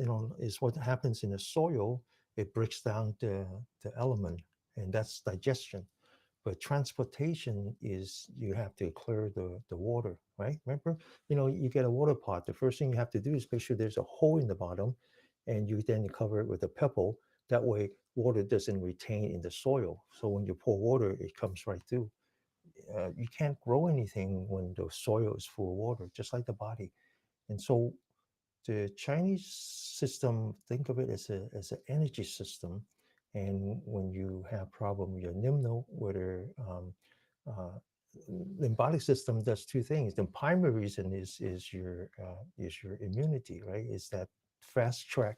what happens in the soil. It breaks down the element, and that's digestion. But transportation is you have to clear the water, right? Remember, you get a water pot. The first thing you have to do is make sure there's a hole in the bottom, and you then cover it with a pebble. That way, water doesn't retain in the soil. So when you pour water, it comes right through. You can't grow anything when the soil is full of water, just like the body. And so the Chinese system, think of it as an energy system. And when you have problem with your nimno, whether uh, lymphatic system does two things. The primary reason is your immunity, right? Is that fast track.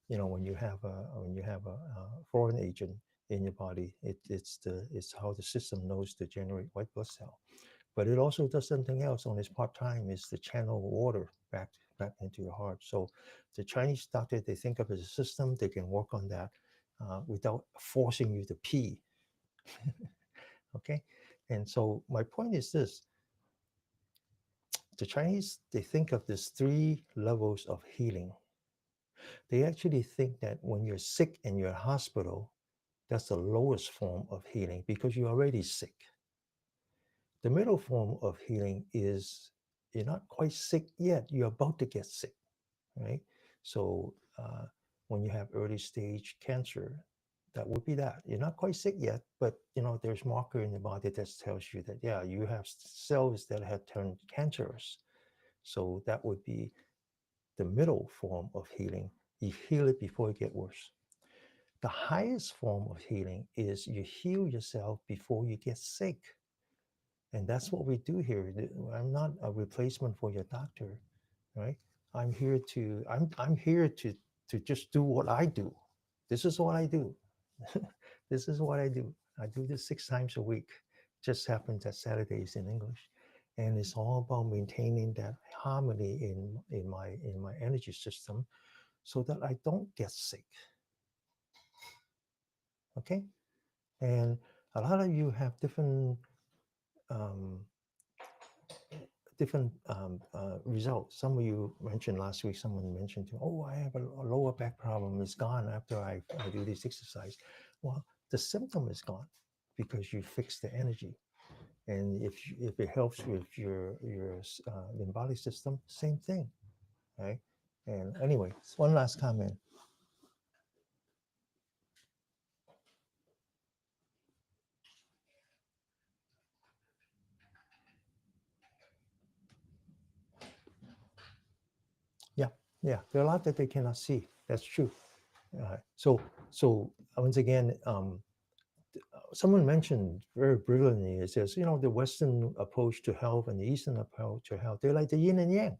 When you have a foreign agent in your body, it's how the system knows to generate white blood cell. But it also does something else on its part time is to channel water back into your heart. So the Chinese doctor, they think of it as a system. They can work on that without forcing you to pee. Okay. And so my point is this: the Chinese, they think of this three levels of healing. They actually think that when you're sick and you're in hospital, that's the lowest form of healing because you're already sick. The middle form of healing is you're not quite sick yet, you're about to get sick, right? So when you have early stage cancer, that would be that. You're not quite sick yet, but there's marker in the body that tells you that yeah, you have cells that have turned cancerous. So that would be the middle form of healing. You heal it before it get worse. The highest form of healing is you heal yourself before you get sick. And that's what we do here. I'm not a replacement for your doctor, right? I'm here to just do what I do. This is what I do. This is what I do. I do this 6 times a week. Just happens that Saturdays in English. And it's all about maintaining that harmony in my energy system so that I don't get sick. Okay? And a lot of you have different um, different results. Some of you mentioned last week, someone mentioned, oh, I have a lower back problem. It's gone after I do this exercise. Well, the symptom is gone because you fix the energy. And if it helps with your lymphatic system, same thing, right? And anyway, one last comment. Yeah, yeah, there are a lot that they cannot see. That's true. So once again, someone mentioned very brilliantly, it says, the Western approach to health and the Eastern approach to health, they're like the yin and yang.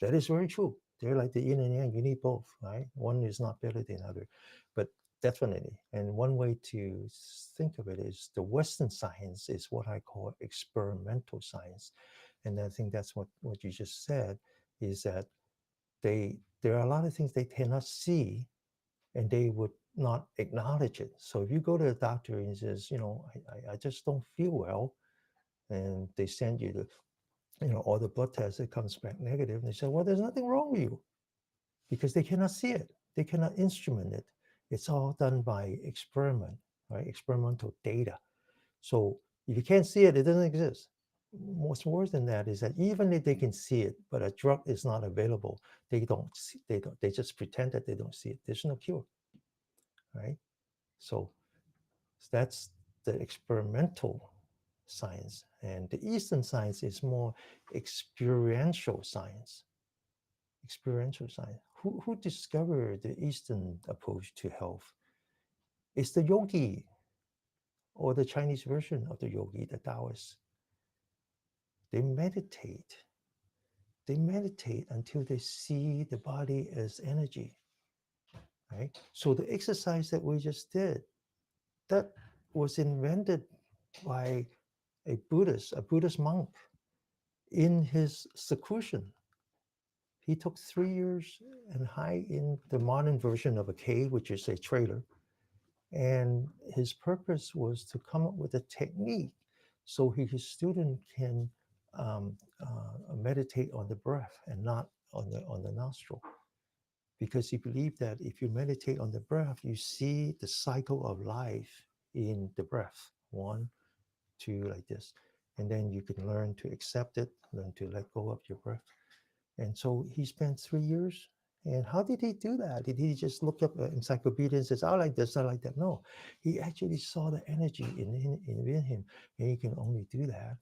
That is very true. They're like the yin and yang. You need both, right? One is not better than the other, but definitely. And one way to think of it is the Western science is what I call experimental science. And I think that's what you just said, is that there are a lot of things they cannot see and they would not acknowledge it. So if you go to a doctor and he says, I just don't feel well, and they send you all the blood tests, it comes back negative, and they say, well, there's nothing wrong with you because they cannot see it. They cannot instrument it. It's all done by experiment, right? Experimental data. So if you can't see it, it doesn't exist. What's worse than that is that even if they can see it, but a drug is not available, they just pretend that they don't see it. There's no cure, right? So that's the experimental science. And the Eastern science is more experiential science. Experiential science. Who discovered the Eastern approach to health? It's the yogi, or the Chinese version of the yogi, the Taoists. They meditate. They meditate until they see the body as energy, right? So the exercise that we just did, that was invented by a Buddhist monk in his seclusion. He took 3 years and hide in the modern version of a cave, which is a trailer. And his purpose was to come up with a technique so his student can meditate on the breath and not on the nostril. Because he believed that if you meditate on the breath, you see the cycle of life in the breath. One, two, like this. And then you can learn to accept it, learn to let go of your breath. And so he spent 3 years. And how did he do that? Did he just look up an encyclopedia and says, I like this, I like that? No, he actually saw the energy in him. And he can only do that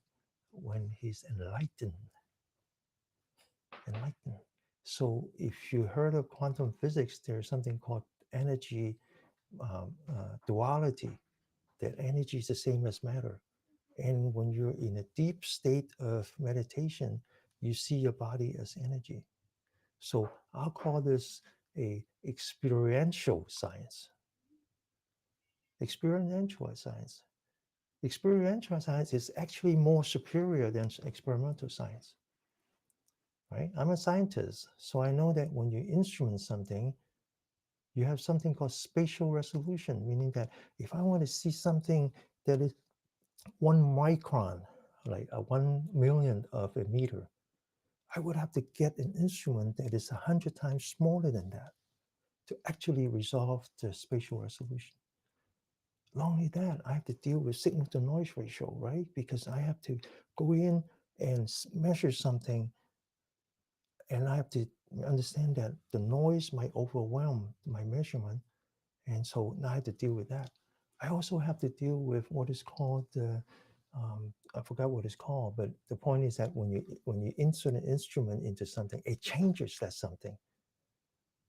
when he's enlightened. Enlightened. So if you heard of quantum physics, there's something called energy duality, that energy is the same as matter. And when you're in a deep state of meditation, you see your body as energy. So I'll call this a experiential science. Experiential science. Experiential science is actually more superior than experimental science. Right? I'm a scientist, so I know that when you instrument something, you have something called spatial resolution, meaning that if I want to see something that is 1 micron, like a 1 millionth of a meter, I would have to get an instrument that is 100 times smaller than that to actually resolve the spatial resolution. Not only that, I have to deal with signal to noise ratio, right? Because I have to go in and measure something, and I have to understand that the noise might overwhelm my measurement. And so now I have to deal with that. I also have to deal with what is called the, I forgot what it's called, but the point is that when you insert an instrument into something, it changes that something.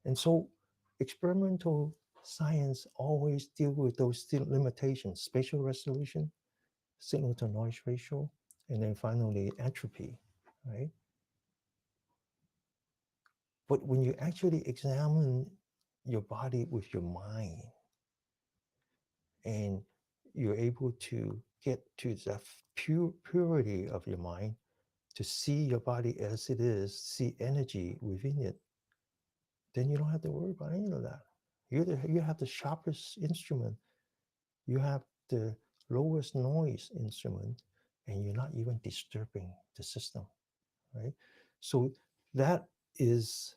And so experimental science always deal with those still limitations: spatial resolution, signal to noise ratio, and then finally entropy, right? But when you actually examine your body with your mind, and you're able to get to the purity of your mind, to see your body as it is, see energy within it, then you don't have to worry about any of that. You have the sharpest instrument, you have the lowest noise instrument, and you're not even disturbing the system, right? So that is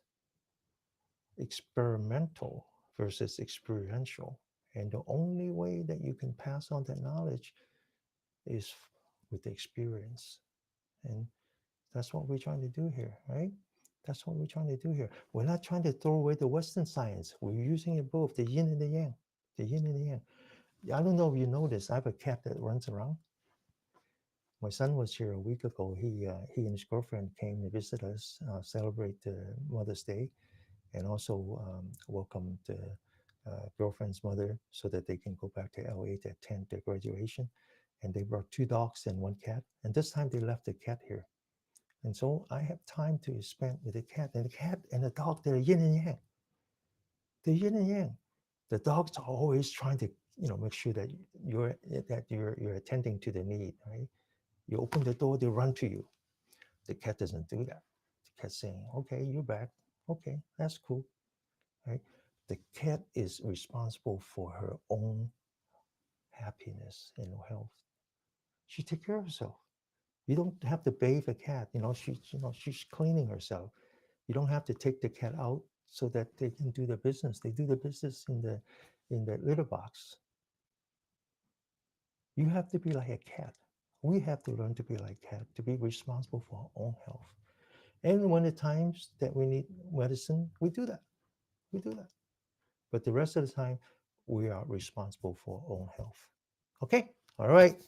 experimental versus experiential. And the only way that you can pass on that knowledge is with the experience. And that's what we're trying to do here, right? That's what we're trying to do here. We're not trying to throw away the Western science. We're using it both, the yin and the yang, the yin and the yang. I don't know if you noticed, I have a cat that runs around. My son was here a week ago. He and his girlfriend came to visit us, celebrate Mother's Day, and also welcome the girlfriend's mother so that they can go back to LA to attend their graduation. And they brought two dogs and one cat. And this time they left the cat here. And so I have time to spend with the cat. And the cat and the dog, they're yin and yang. They're yin and yang. The dogs are always trying to, make sure that you're attending to the need, right? You open the door, they run to you. The cat doesn't do that. The cat's saying, okay, you're back. Okay, that's cool, right? The cat is responsible for her own happiness and health. She takes care of herself. You don't have to bathe a cat. She's cleaning herself. You don't have to take the cat out so that they can do the business. They do the business in the litter box. You have to be like a cat. We have to learn to be like a cat, to be responsible for our own health. And when the times that we need medicine, we do that. We do that. But the rest of the time, we are responsible for our own health. Okay? All right.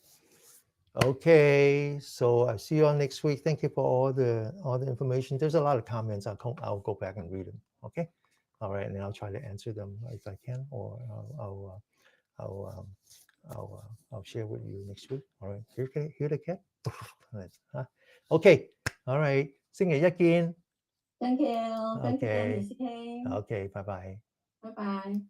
Okay. So I see you all next week. Thank you for all the information. There's a lot of comments. I'll go back and read them. Okay. All right, and I'll try to answer them if I can, or I'll share with you next week. All right. Here the cat. Okay. All right. 星期一見。Thank you. Thank you, Okay. Danny. Okay. Bye bye. Bye bye.